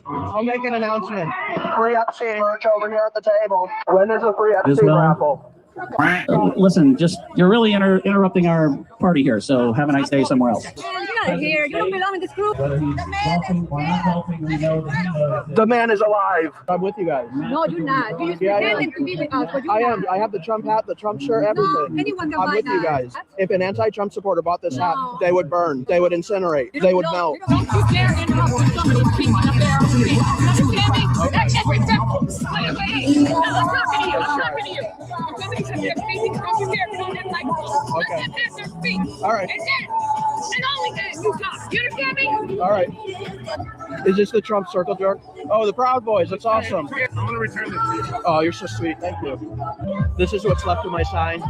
S16: I'll make an announcement. Free Epstein merch over here at the table. When is the free Epstein raffle?
S22: Listen, you're really interrupting our party here, so have a nice day somewhere else.
S18: Get out of here. You don't belong in this group.
S16: The man is alive. I'm with you guys.
S18: No, you're not. You're pretending to be with us, but you're
S16: I
S18: not.
S16: am. I have the Trump hat, the Trump shirt, everything.
S18: Anyone can
S16: I'm
S18: buy
S16: with you
S18: that.
S16: guys. If an anti-Trump supporter bought this hat, they would burn. They would incinerate. They would melt.
S18: Don't you dare interrupt when somebody's speaking up there on the street. Understand me? That's disrespectful. Wait. I'm talking to you. I'm talking to you. If somebody's up there speaking, don't you dare go on that microphone. Let them have their speech.
S16: All right.
S18: And then, and only then, you talk. You understand me?
S16: All right. Is this the Trump circle jerk? Oh, the Proud Boys. That's awesome.
S20: I want to return this to you.
S16: Oh, you're so sweet. Thank you. This is what's left of my sign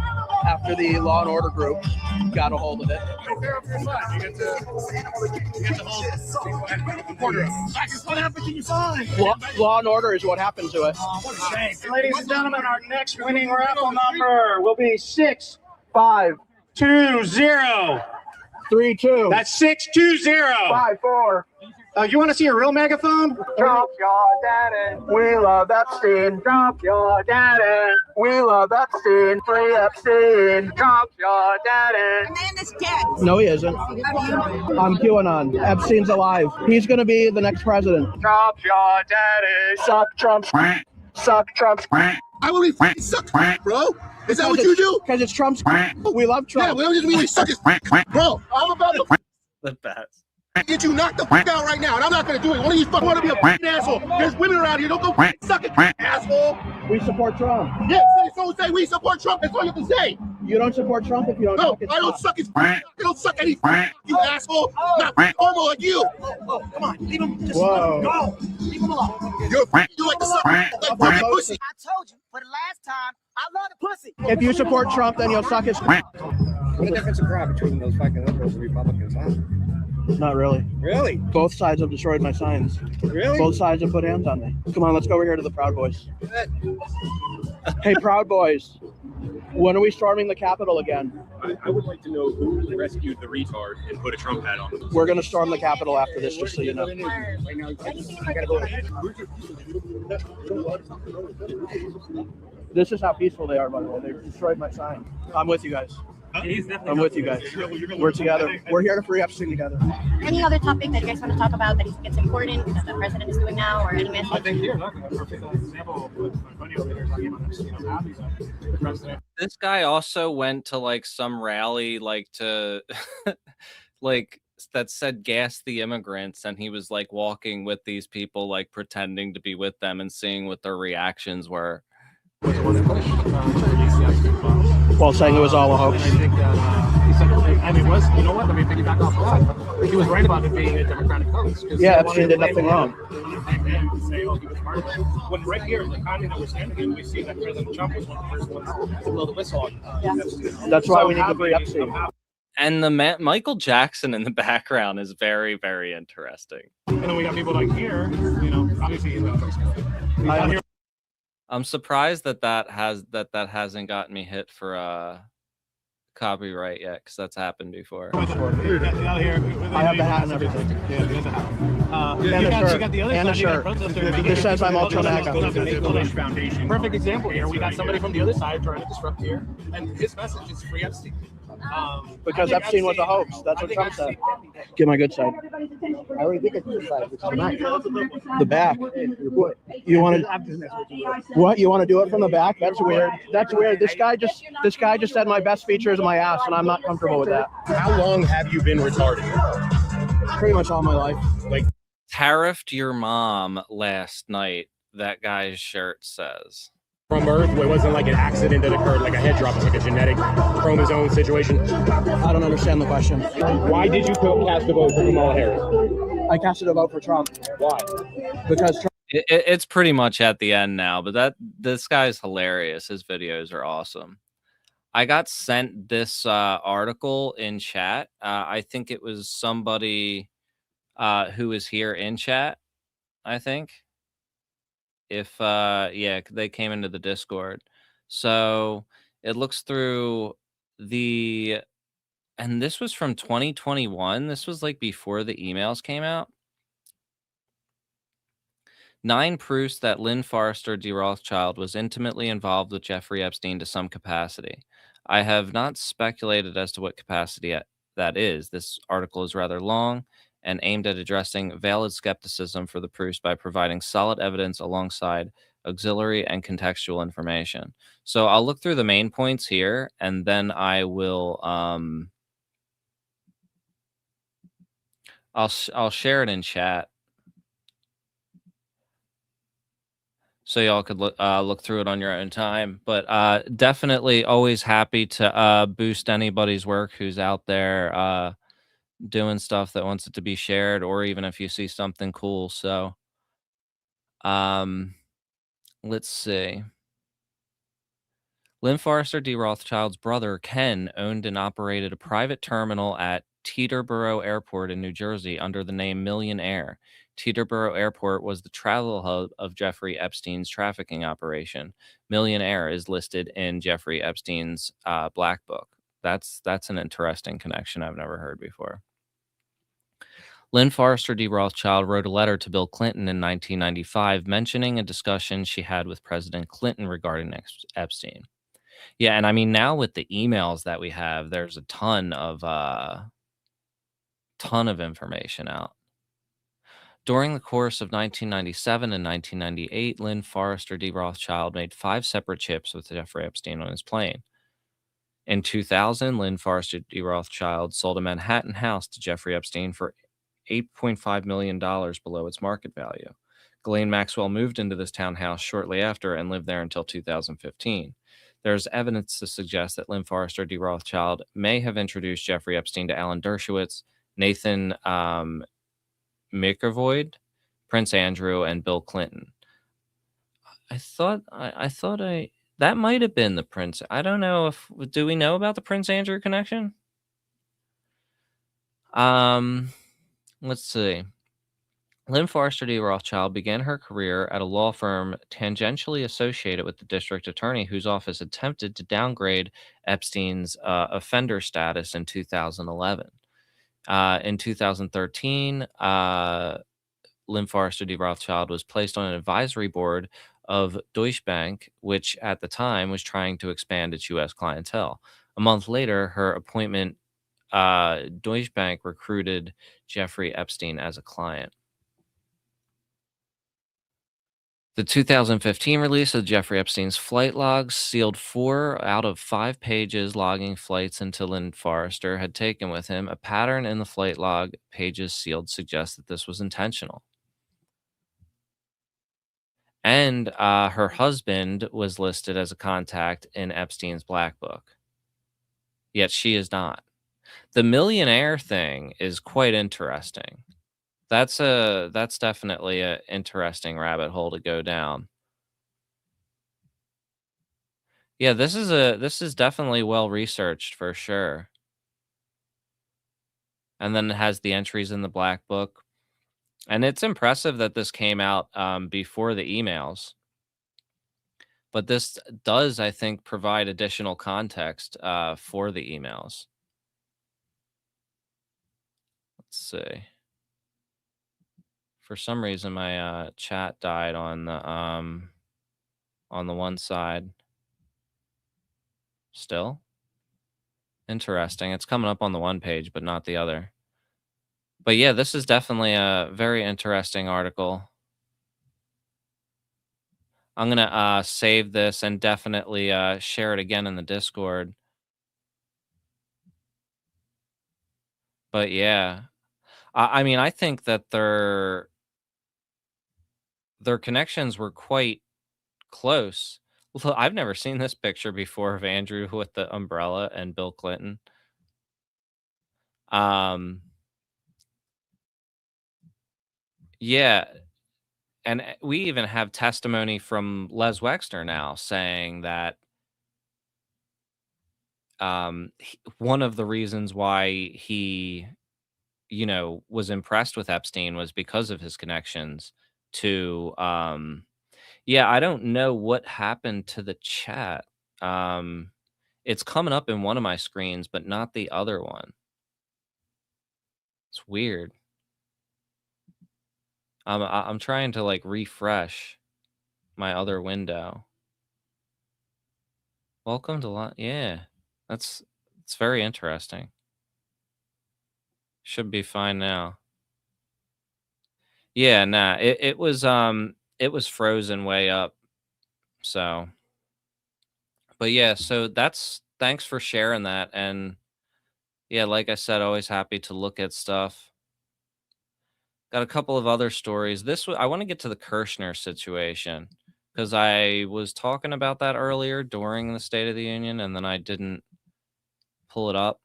S16: after the Law and Order group got a hold of it.
S20: Right there up your side. You get to hold the quarter. What happened to your sign?
S16: Law and Order is what happened to it.
S20: What a shame.
S23: Ladies and gentlemen, our next winning raffle number will be 6,
S16: 5,
S23: 2, 0.
S16: 3, 2.
S23: That's 6, 2, 0.
S16: 5, 4.
S23: You want to see a real megaphone?
S16: Drop your daddy. We love Epstein. Drop your daddy. We love Epstein. Free Epstein. Drop your daddy.
S18: The man is dead.
S16: No, he isn't. I'm QAnon. Epstein's alive. He's going to be the next president. Drop your daddy. Suck Trump's. Suck Trump's.
S17: I will be suck, bro. Is that what you do?
S16: Because it's Trump's. We love Trump.
S17: Yeah, we don't just mean we suck his bro. I'm about to
S1: The best.
S17: get you knocked the fuck out right now, and I'm not gonna do it. One of you fucking want to be a fucking asshole. There's women around here. Don't go suck it, asshole.
S16: We support Trump.
S17: Yeah, so say we support Trump. That's all you have to say.
S16: You don't support Trump if you don't.
S17: No, I don't suck his. I don't suck any. You asshole. Not normal like you.
S16: Come on, leave him. Just go. Leave him alone.
S17: You like to suck like fucking pussy.
S2: I told you for the last time, I love the pussy.
S16: If you support Trump, then you'll suck his.
S3: What a difference in crowd between those fucking liberals and Republicans, huh?
S16: Not really.
S3: Really?
S16: Both sides have destroyed my signs.
S3: Really?
S16: Both sides have put hands on me. Come on, let's go over here to the Proud Boys. Hey, Proud Boys. When are we storming the Capitol again?
S4: I would like to know who rescued the retard and put a Trump hat on him.
S16: We're going to storm the Capitol after this, just so you know. This is how peaceful they are, by the way. They've destroyed my sign. I'm with you guys. I'm with you guys. We're together. We're here to free Epstein together.
S24: Any other topic that you guys want to talk about that you think it's important that the president is doing now, or any message?
S4: I think here, look, a perfect example of funny over there talking about Epstein. I'm happy that the president.
S1: This guy also went to like some rally, like to like that said gas the immigrants, and he was like walking with these people, like pretending to be with them and seeing what their reactions were.
S16: While saying it was all a hoax.
S4: I think he said, and it was, you know what, let me piggyback off that. He was right about it being a Democratic hoax.
S16: Yeah, Epstein did nothing wrong.
S4: And say, oh, he was part of it. When right here in the continent that we're standing in, we see that President Trump was one of the first ones to blow the whistle on Epstein.
S16: That's why we need to free Epstein.
S1: And the Michael Jackson in the background is very, very interesting.
S4: And then we got people like here, you know, obviously he's not first.
S1: I'm surprised that hasn't gotten me hit for copyright yet, because that's happened before.
S16: I have the hat and everything.
S4: Yeah, he has a hat. You got the other
S16: and a
S4: side,
S16: shirt. This says I'm ultra MAGA.
S4: Perfect example here. We got somebody from the other side trying to disrupt here, and his message is free Epstein.
S16: Because Epstein was a hoax. That's what Trump said. Get my good side.
S9: I already think it's good side, which is nice.
S16: The back. You want to? What? You want to do it from the back? That's weird. That's weird. This guy just said my best feature is my ass, and I'm not comfortable with that.
S4: How long have you been retarded?
S16: Pretty much all my life.
S4: Like
S1: tariffed your mom last night. That guy's shirt says.
S4: From Earth, it wasn't like an accident that occurred, like a head drop. It's like a genetic chromosome situation.
S16: I don't understand the question.
S4: Why did you cast a vote for Kamala Harris?
S16: I casted a vote for Trump.
S4: Why?
S16: Because Trump.
S1: It's pretty much at the end now, but this guy's hilarious. His videos are awesome. I got sent this article in chat. I think it was somebody who was here in chat, I think. If yeah, they came into the Discord. So it looks through and this was from 2021. This was like before the emails came out. 9 proofs that Lynn Forrester D. Rothschild was intimately involved with Jeffrey Epstein to some capacity. I have not speculated as to what capacity that is. This article is rather long and aimed at addressing valid skepticism for the proofs by providing solid evidence alongside auxiliary and contextual information. So I'll look through the main points here, and then I will I'll share it in chat, so y'all could look through it on your own time. But definitely always happy to boost anybody's work who's out there doing stuff that wants it to be shared, or even if you see something cool. So let's see. Lynn Forrester D. Rothschild's brother Ken owned and operated a private terminal at Teterboro Airport in New Jersey under the name Million Air. Teterboro Airport was the travel hub of Jeffrey Epstein's trafficking operation. Million Air is listed in Jeffrey Epstein's Black Book. That's an interesting connection I've never heard before. Lynn Forrester D. Rothschild wrote a letter to Bill Clinton in 1995 mentioning a discussion she had with President Clinton regarding Epstein. Yeah, and I mean, now with the emails that we have, there's a ton of information out. During the course of 1997 and 1998, Lynn Forrester D. Rothschild made 5 separate trips with Jeffrey Epstein on his plane. In 2000, Lynn Forrester D. Rothschild sold a Manhattan house to Jeffrey Epstein for $8.5 million below its market value. Ghislaine Maxwell moved into this townhouse shortly after and lived there until 2015. There's evidence to suggest that Lynn Forrester D. Rothschild may have introduced Jeffrey Epstein to Alan Dershowitz, Nathan McEvoy, Prince Andrew, and Bill Clinton. I thought that might have been the Prince. I don't know do we know about the Prince Andrew connection? Let's see. Lynn Forrester D. Rothschild began her career at a law firm tangentially associated with the district attorney whose office attempted to downgrade Epstein's offender status in 2011. In 2013, Lynn Forrester D. Rothschild was placed on an advisory board of Deutsche Bank, which at the time was trying to expand its U.S. clientele. A month later, her appointment, Deutsche Bank recruited Jeffrey Epstein as a client. The 2015 release of Jeffrey Epstein's flight logs sealed 4 out of 5 pages logging flights into Lynn Forrester had taken with him. A pattern in the flight log pages sealed suggests that this was intentional. And her husband was listed as a contact in Epstein's black book. Yet she is not. The millionaire thing is quite interesting. That's definitely an interesting rabbit hole to go down. Yeah, this is definitely well researched for sure. And then it has the entries in the black book. And it's impressive that this came out before the emails. But this does, I think, provide additional context for the emails. Let's see. For some reason, my chat died on the one side. Still? Interesting. It's coming up on the one page, but not the other. But yeah, this is definitely a very interesting article. I'm going to save this and definitely share it again in the Discord. But yeah, I mean, I think that their connections were quite close. Look, I've never seen this picture before of Andrew with the umbrella and Bill Clinton. Yeah. And we even have testimony from Les Wexner now saying that one of the reasons why he, was impressed with Epstein was because of his connections to, yeah, I don't know what happened to the chat. It's coming up in one of my screens, but not the other one. It's weird. I'm trying to like refresh my other window. Welcome to yeah. It's very interesting. Should be fine now. Yeah, nah. It was frozen way up. So but yeah, so thanks for sharing that. And yeah, like I said, always happy to look at stuff. Got a couple of other stories. I want to get to the Kirshner situation because I was talking about that earlier during the State of the Union, and then I didn't pull it up.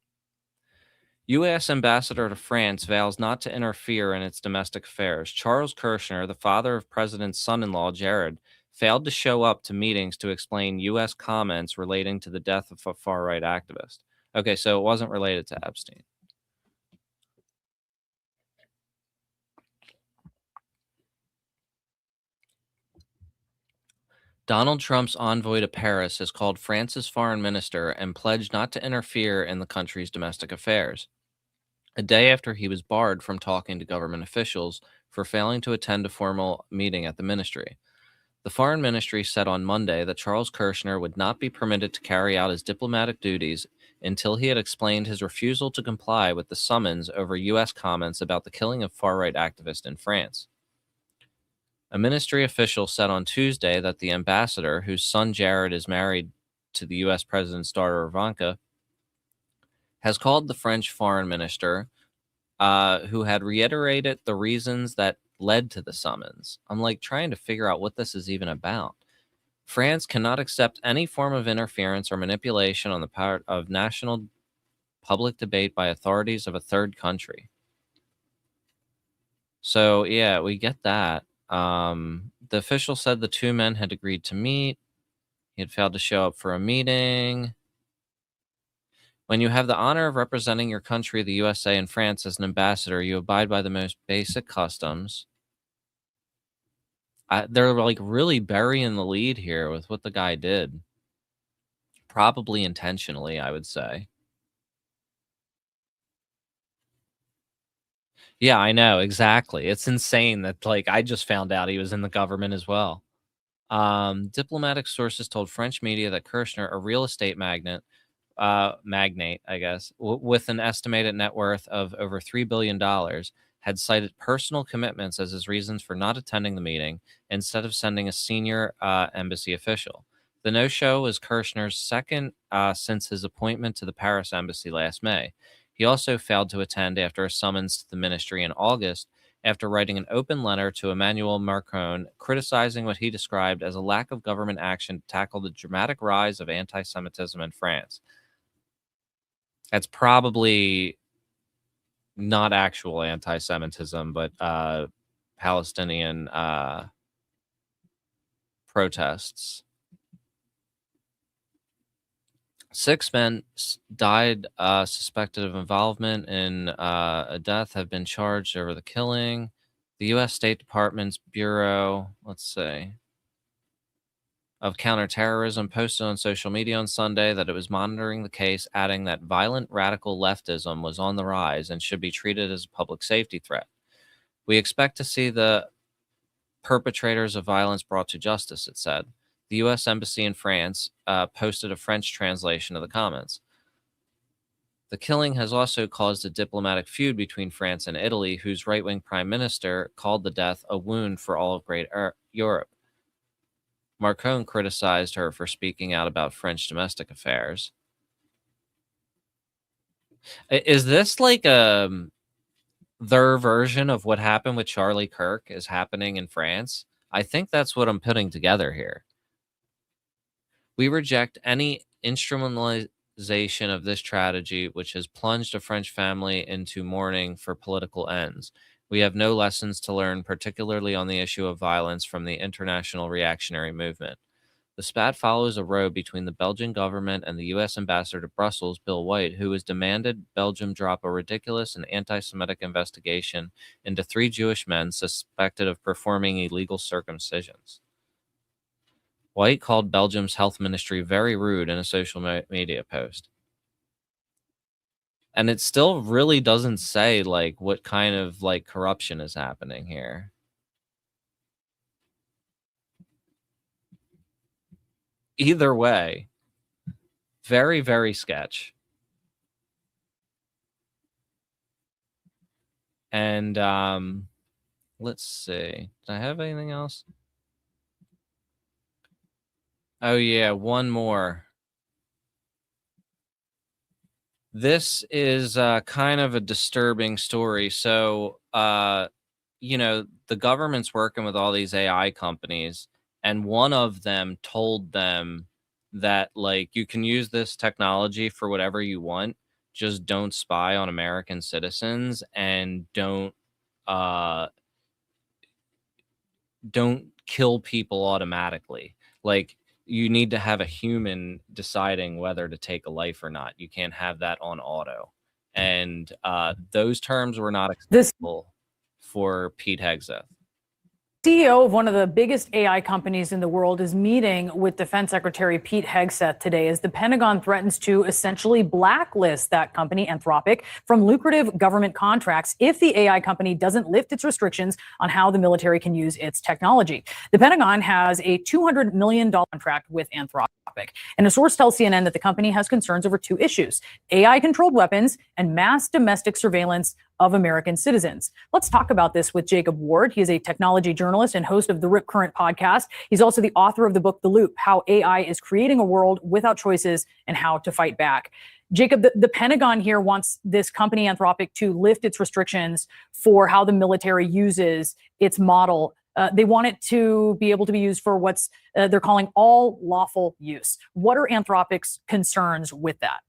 S1: U.S. Ambassador to France vows not to interfere in its domestic affairs. Charles Kirshner, the father of President's son-in-law, Jared, failed to show up to meetings to explain U.S. comments relating to the death of a far-right activist. Okay, so it wasn't related to Epstein. Donald Trump's envoy to Paris has called France's foreign minister and pledged not to interfere in the country's domestic affairs, a day after he was barred from talking to government officials for failing to attend a formal meeting at the ministry. The foreign ministry said on Monday that Charles Kirshner would not be permitted to carry out his diplomatic duties until he had explained his refusal to comply with the summons over U.S. comments about the killing of far-right activists in France. A ministry official said on Tuesday that the ambassador, whose son Jared is married to the U.S. president's daughter Ivanka, has called the French foreign minister, who had reiterated the reasons that led to the summons. I'm like trying to figure out what this is even about. France cannot accept any form of interference or manipulation on the part of national public debate by authorities of a third country. So, yeah, we get that. The official said the two men had agreed to meet. He had failed to show up for a meeting. When you have the honor of representing your country, the USA, and France as an ambassador, you abide by the most basic customs. They're like really burying the lead here with what the guy did. Probably intentionally, I would say. Yeah, I know, exactly. It's insane that, like, I just found out he was in the government as well. Diplomatic sources told French media that Kirshner, a real estate magnate, I guess, with an estimated net worth of over $3 billion, had cited personal commitments as his reasons for not attending the meeting instead of sending a senior embassy official. The no-show was Kirshner's second since his appointment to the Paris embassy last May. He also failed to attend after a summons to the ministry in August after writing an open letter to Emmanuel Macron criticizing what he described as a lack of government action to tackle the dramatic rise of anti-Semitism in France. That's probably not actual anti-Semitism, but Palestinian protests. 6 men died suspected of involvement in a death have been charged over the killing. The U.S. State Department's Bureau, of Counterterrorism posted on social media on Sunday that it was monitoring the case, adding that violent radical leftism was on the rise and should be treated as a public safety threat. We expect to see the perpetrators of violence brought to justice, it said. The U.S. Embassy in France posted a French translation of the comments. The killing has also caused a diplomatic feud between France and Italy, whose right-wing prime minister called the death a wound for all of Great Europe. Macron criticized her for speaking out about French domestic affairs. Is this like their version of what happened with Charlie Kirk is happening in France? I think that's what I'm putting together here. We reject any instrumentalization of this tragedy, which has plunged a French family into mourning for political ends. We have no lessons to learn, particularly on the issue of violence, from the international reactionary movement. The spat follows a row between the Belgian government and the U.S. ambassador to Brussels, Bill White, who has demanded Belgium drop a ridiculous and anti-Semitic investigation into 3 Jewish men suspected of performing illegal circumcisions. White called Belgium's health ministry very rude in a social media post. And it still really doesn't say like what kind of like corruption is happening here. Either way, very, very sketch. And let's see. Did I have anything else? Oh yeah, one more. This is kind of a disturbing story. So, you know, the government's working with all these AI companies, and one of them told them that, like, you can use this technology for whatever you want, just don't spy on American citizens and don't kill people automatically. Like, you need to have a human deciding whether to take a life or not. You can't have that on auto. And those terms were not acceptable for Pete Hegseth.
S5: CEO of one of the biggest AI companies in the world is meeting with Defense Secretary Pete Hegseth today as the Pentagon threatens to essentially blacklist that company, Anthropic, from lucrative government contracts if the AI company doesn't lift its restrictions on how the military can use its technology. The Pentagon has a $200 million contract with Anthropic, and a source tells CNN that the company has concerns over 2 issues: AI-controlled weapons and mass domestic surveillance of American citizens. Let's talk about this with Jacob Ward. He is a technology journalist and host of the Rip Current podcast. He's also the author of the book, The Loop: How AI is Creating a World Without Choices and How to Fight Back. Jacob, the Pentagon here wants this company, Anthropic, to lift its restrictions for how the military uses its model They want it to be able to be used for what's they're calling all lawful use. What are Anthropic's concerns with that?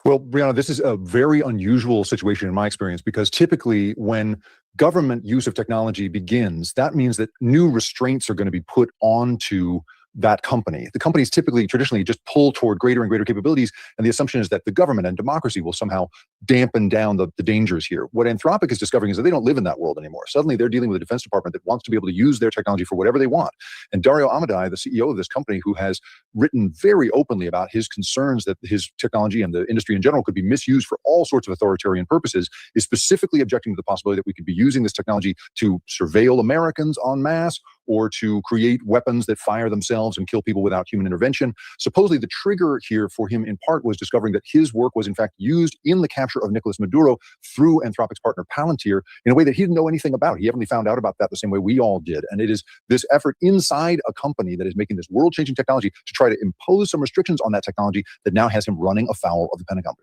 S6: Well, Brianna, this is a very unusual situation in my experience, because typically when government use of technology begins, that means that new restraints are going to be put onto that company. The companies typically, traditionally, just pull toward greater and greater capabilities, and the assumption is that the government and democracy will somehow dampen down the dangers here. What Anthropic is discovering is that they don't live in that world anymore. Suddenly, they're dealing with a Defense Department that wants to be able to use their technology for whatever they want. And Dario Amodei, the CEO of this company, who has written very openly about his concerns that his technology and the industry in general could be misused for all sorts of authoritarian purposes, is specifically objecting to the possibility that we could be using this technology to surveil Americans en masse, or to create weapons that fire themselves and kill people without human intervention. Supposedly, the trigger here for him in part was discovering that his work was in fact used in the capture of Nicolas Maduro through Anthropic's partner Palantir in a way that he didn't know anything about. He only found out about that the same way we all did. And it is this effort inside a company that is making this world-changing technology to try to impose some restrictions on that technology that now has him running afoul of the Pentagon.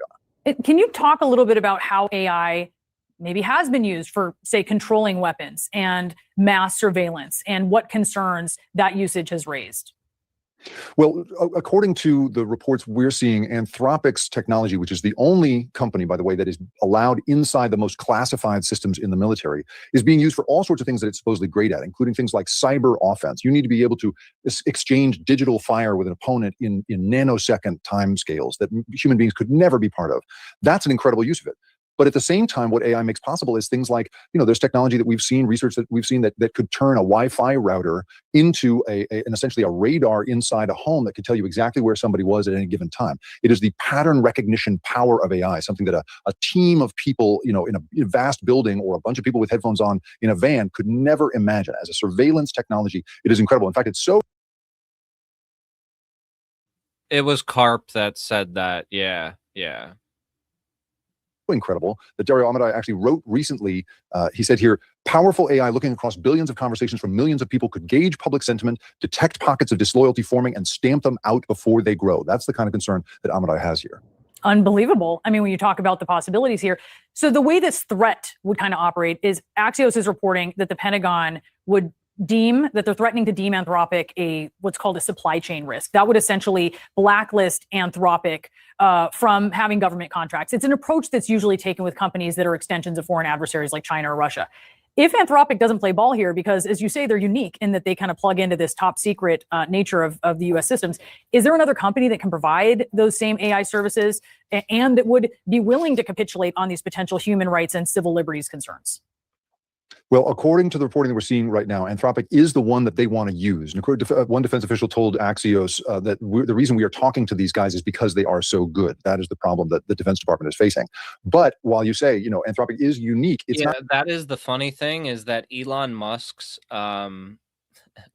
S5: Can you talk a little bit about how AI maybe has been used for, say, controlling weapons and mass surveillance, and what concerns that usage has raised?
S6: Well, according to the reports we're seeing, Anthropic's technology, which is the only company, by the way, that is allowed inside the most classified systems in the military, is being used for all sorts of things that it's supposedly great at, including things like cyber offense. You need to be able to exchange digital fire with an opponent in nanosecond timescales that human beings could never be part of. That's an incredible use of it. But at the same time, what AI makes possible is things like, there's technology that we've seen, research that we've seen that could turn a Wi-Fi router into essentially a radar inside a home that could tell you exactly where somebody was at any given time. It is the pattern recognition power of AI, something that a team of people, in a vast building, or a bunch of people with headphones on in a van could never imagine. As a surveillance technology, it is incredible. In fact, it's so...
S1: It was Karp that said that. Yeah.
S6: Incredible that Dario Amodei actually wrote recently. He said here, powerful AI looking across billions of conversations from millions of people could gauge public sentiment, detect pockets of disloyalty forming, and stamp them out before they grow. That's the kind of concern that Amodei has here.
S5: Unbelievable. I mean, when you talk about the possibilities here. So the way this threat would kind of operate is Axios is reporting that the Pentagon would deem that they're threatening to deem Anthropic what's called a supply chain risk. That would essentially blacklist Anthropic from having government contracts. It's an approach that's usually taken with companies that are extensions of foreign adversaries like China or Russia. If Anthropic doesn't play ball here, because as you say, they're unique in that they kind of plug into this top secret nature of the US systems, is there another company that can provide those same AI services and that would be willing to capitulate on these potential human rights and civil liberties concerns?
S6: Well, according to the reporting that we're seeing right now, Anthropic is the one that they want to use. And one defense official told Axios that the reason we are talking to these guys is because they are so good. That is the problem that the Defense Department is facing. But while you say, Anthropic is unique, it's not.
S1: That is the funny thing, is that Elon Musk's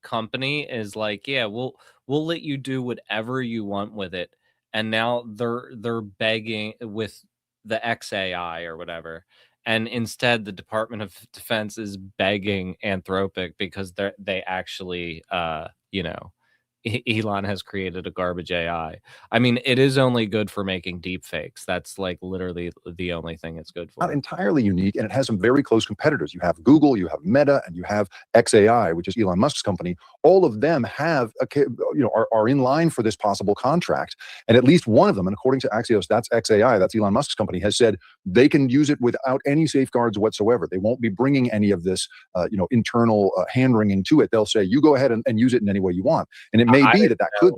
S1: company is like, we'll let you do whatever you want with it. And now they're begging with the XAI or whatever. And instead, the Department of Defense is begging Anthropic because they actually, Elon has created a garbage AI. I mean, it is only good for making deep fakes. That's like literally the only thing it's good for.
S6: Not entirely unique, and it has some very close competitors. You have Google, you have Meta, and you have XAI, which is Elon Musk's company. All of them have, are in line for this possible contract. And at least one of them, and according to Axios, that's XAI, that's Elon Musk's company, has said they can use it without any safeguards whatsoever. They won't be bringing any of this, internal hand-wringing to it. They'll say, you go ahead and use it in any way you want. And it may be that could.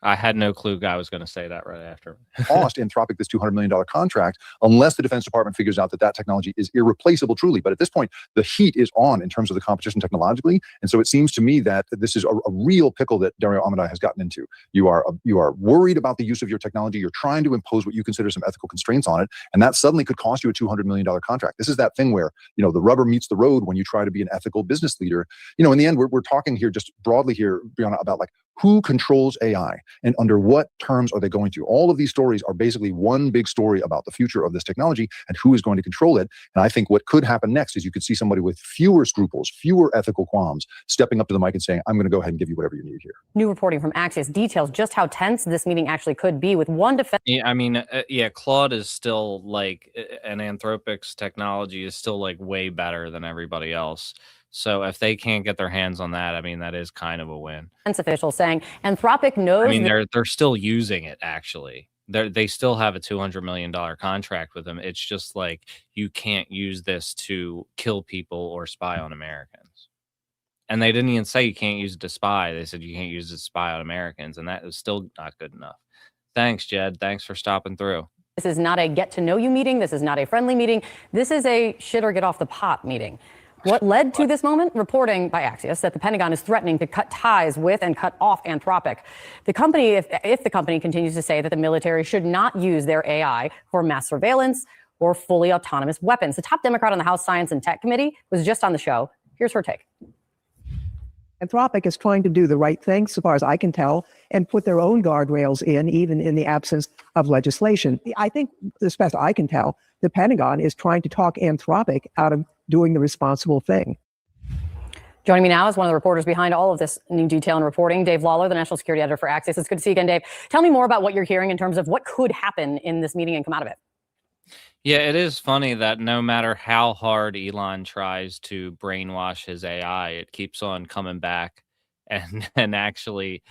S1: I had no clue I was going to say that right after.
S6: Cost Anthropic this $200 million contract, unless the Defense Department figures out that technology is irreplaceable truly. But at this point, the heat is on in terms of the competition technologically. And so it seems to me that this is a real pickle that Dario Amodei has gotten into. You are worried about the use of your technology. You're trying to impose what you consider some ethical constraints on it. And that suddenly could cost you a $200 million contract. This is that thing where, the rubber meets the road when you try to be an ethical business leader. In the end, we're talking here just broadly here, Brianna, about who controls AI and under what terms are they going to? All of these stories are basically one big story about the future of this technology and who is going to control it. And I think what could happen next is you could see somebody with fewer scruples, fewer ethical qualms, stepping up to the mic and saying, I'm going to go ahead and give you whatever you need here.
S8: New reporting from Axios details just how tense this meeting actually could be, with one defense.
S1: Yeah, I mean, Claude is still and Anthropic's technology is still way better than everybody else. So if they can't get their hands on that, I mean, that is kind of a win.
S8: Defense officials saying Anthropic knows.
S1: I mean, they're still using it. Actually, they still have a $200 million contract with them. It's just like you can't use this to kill people or spy on Americans. And they didn't even say you can't use it to spy. They said you can't use it to spy on Americans, and that is still not good enough. Thanks, Jed. Thanks for stopping through.
S8: This is not a get to know you meeting. This is not a friendly meeting. This is a shit or get off the pot meeting. What led to this moment? Reporting by Axios that the Pentagon is threatening to cut ties with and cut off Anthropic. The company, if the company continues to say that the military should not use their AI for mass surveillance or fully autonomous weapons. The top Democrat on the House Science and Tech Committee was just on the show. Here's her take.
S7: Anthropic is trying to do the right thing, so far as I can tell, and put their own guardrails in, even in the absence of legislation. I think, as best I can tell, the Pentagon is trying to talk Anthropic out of doing the responsible thing.
S8: Joining me now is one of the reporters behind all of this new detail and reporting, Dave Lawler, the national security editor for Axios. It's good to see you again, Dave. Tell me more about what you're hearing in terms of what could happen in this meeting and come out of it.
S1: Yeah, it is funny that no matter how hard Elon tries to brainwash his AI, it keeps on coming back and actually,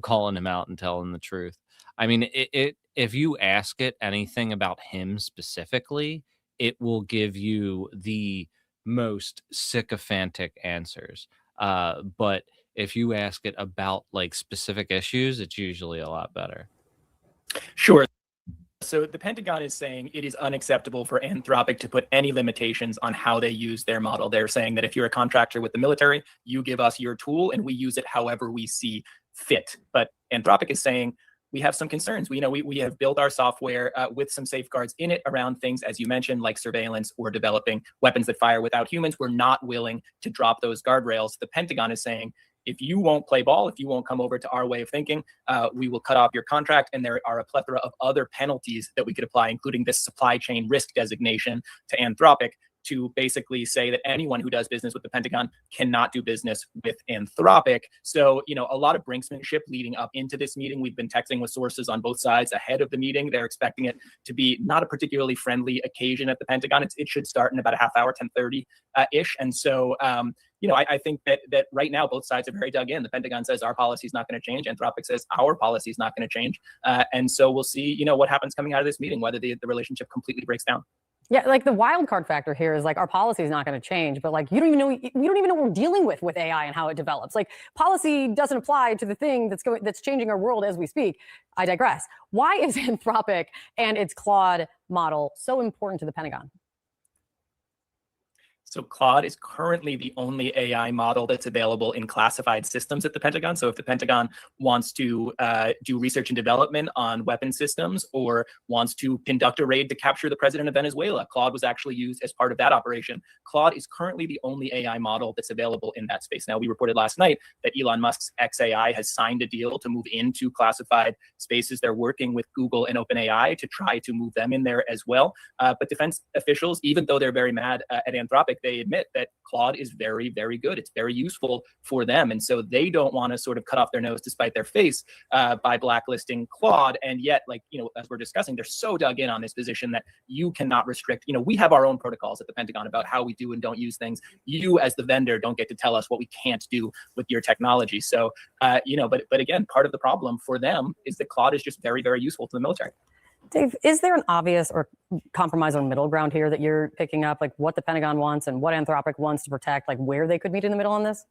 S1: calling him out and telling the truth. I mean, if you ask it anything about him specifically, it will give you the most sycophantic answers. But if you ask it about like specific issues, it's usually a lot better.
S10: Sure. So the Pentagon is saying it is unacceptable for Anthropic to put any limitations on how they use their model. They're saying that if you're a contractor with the military, you give us your tool and we use it however we see fit. But Anthropic is saying we have some concerns. We have built our software with some safeguards in it around things, as you mentioned, like surveillance or developing weapons that fire without humans. We're not willing to drop those guardrails. The Pentagon is saying, if you won't play ball, if you won't come over to our way of thinking, we will cut off your contract. And there are a plethora of other penalties that we could apply, including this supply chain risk designation to Anthropic, to basically say that anyone who does business with the Pentagon cannot do business with Anthropic. So, a lot of brinksmanship leading up into this meeting. We've been texting with sources on both sides ahead of the meeting. They're expecting it to be not a particularly friendly occasion at the Pentagon. It should start in about a half hour, 10:30-ish. And so, I think that right now both sides are very dug in. The Pentagon says our policy is not going to change. Anthropic says our policy is not going to change. And so we'll see, what happens coming out of this meeting, whether the relationship completely breaks down.
S8: Yeah, like the wild card factor here is like our policy is not going to change, but like we don't even know what we're dealing with AI and how it develops. Like policy doesn't apply to the thing that's changing our world as we speak. I digress. Why is Anthropic and its Claude model so important to the Pentagon?
S10: So Claude is currently the only AI model that's available in classified systems at the Pentagon. So if the Pentagon wants to do research and development on weapon systems or wants to conduct a raid to capture the president of Venezuela, Claude was actually used as part of that operation. Claude is currently the only AI model that's available in that space. Now, we reported last night that Elon Musk's XAI has signed a deal to move into classified spaces. They're working with Google and OpenAI to try to move them in there as well. But defense officials, even though they're very mad at Anthropic, they admit that Claude is very, very good. It's very useful for them. And so they don't want to sort of cut off their nose to spite their face by blacklisting Claude. And yet, as we're discussing, they're so dug in on this position that you cannot restrict. We have our own protocols at the Pentagon about how we do and don't use things. You, as the vendor, don't get to tell us what we can't do with your technology. So, but again, part of the problem for them is that Claude is just very, very useful to the military.
S8: Dave, is there an obvious or compromise or middle ground here that you're picking up, like what the Pentagon wants and what Anthropic wants to protect, like where they could meet in the middle on this?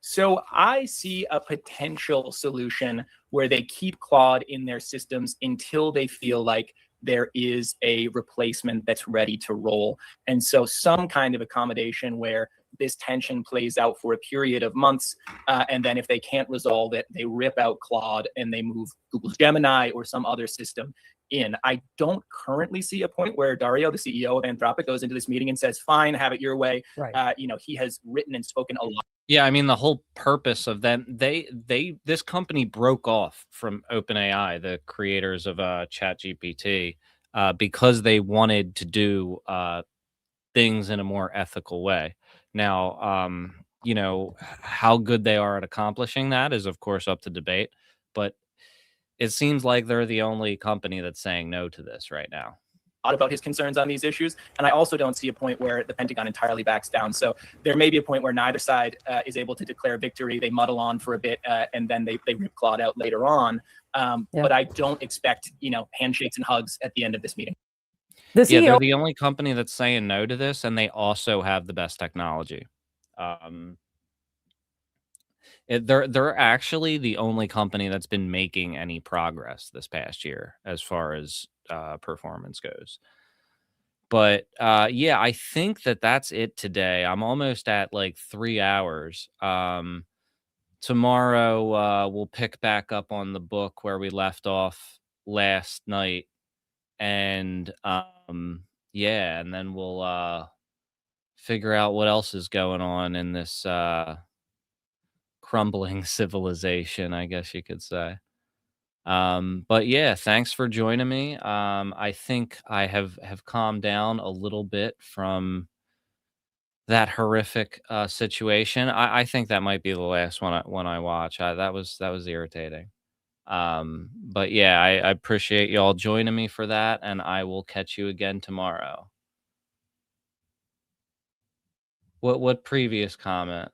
S10: So I see a potential solution where they keep Claude in their systems until they feel like there is a replacement that's ready to roll. And so some kind of accommodation where this tension plays out for a period of months. And then if they can't resolve it, they rip out Claude and they move Google's Gemini or some other system in. I don't currently see a point where Dario, the CEO of Anthropic, goes into this meeting and says, fine, have it your way.
S8: Right.
S10: He has written and spoken a lot.
S1: Yeah, I mean, the whole purpose of them, this company broke off from OpenAI, the creators of ChatGPT, because they wanted to do things in a more ethical way. Now, how good they are at accomplishing that is, of course, up to debate. But it seems like they're the only company that's saying no to this right now.
S10: about his concerns on these issues. And I also don't see a point where the Pentagon entirely backs down. So there may be a point where neither side is able to declare victory. They muddle on for a bit and then they rip Claude out later on. But I don't expect, handshakes and hugs at the end of this meeting.
S1: Yeah, they're the only company that's saying no to this, and they also have the best technology. They're actually the only company that's been making any progress this past year as far as performance goes. But yeah, I think that's it today. I'm almost at like 3 hours. Tomorrow we'll pick back up on the book where we left off last night, and yeah, and then we'll figure out what else is going on in this crumbling civilization, I guess you could say. But yeah, thanks for joining me. I think I have calmed down a little bit from that horrific situation. I think that might be the last one I watch. That was irritating. But yeah, I appreciate y'all joining me for that, and I will catch you again tomorrow. What previous comment?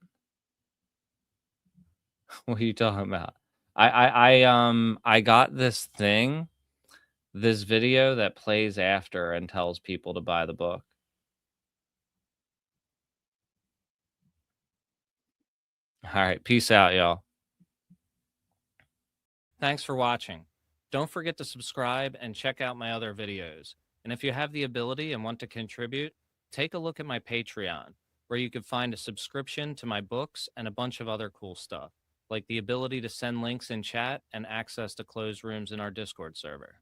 S1: What are you talking about? I got this video that plays after and tells people to buy the book. All right, peace out, y'all. Thanks for watching. Don't forget to subscribe and check out my other videos. And if you have the ability and want to contribute, take a look at my Patreon, where you can find a subscription to my books and a bunch of other cool stuff, like the ability to send links in chat and access to closed rooms in our Discord server.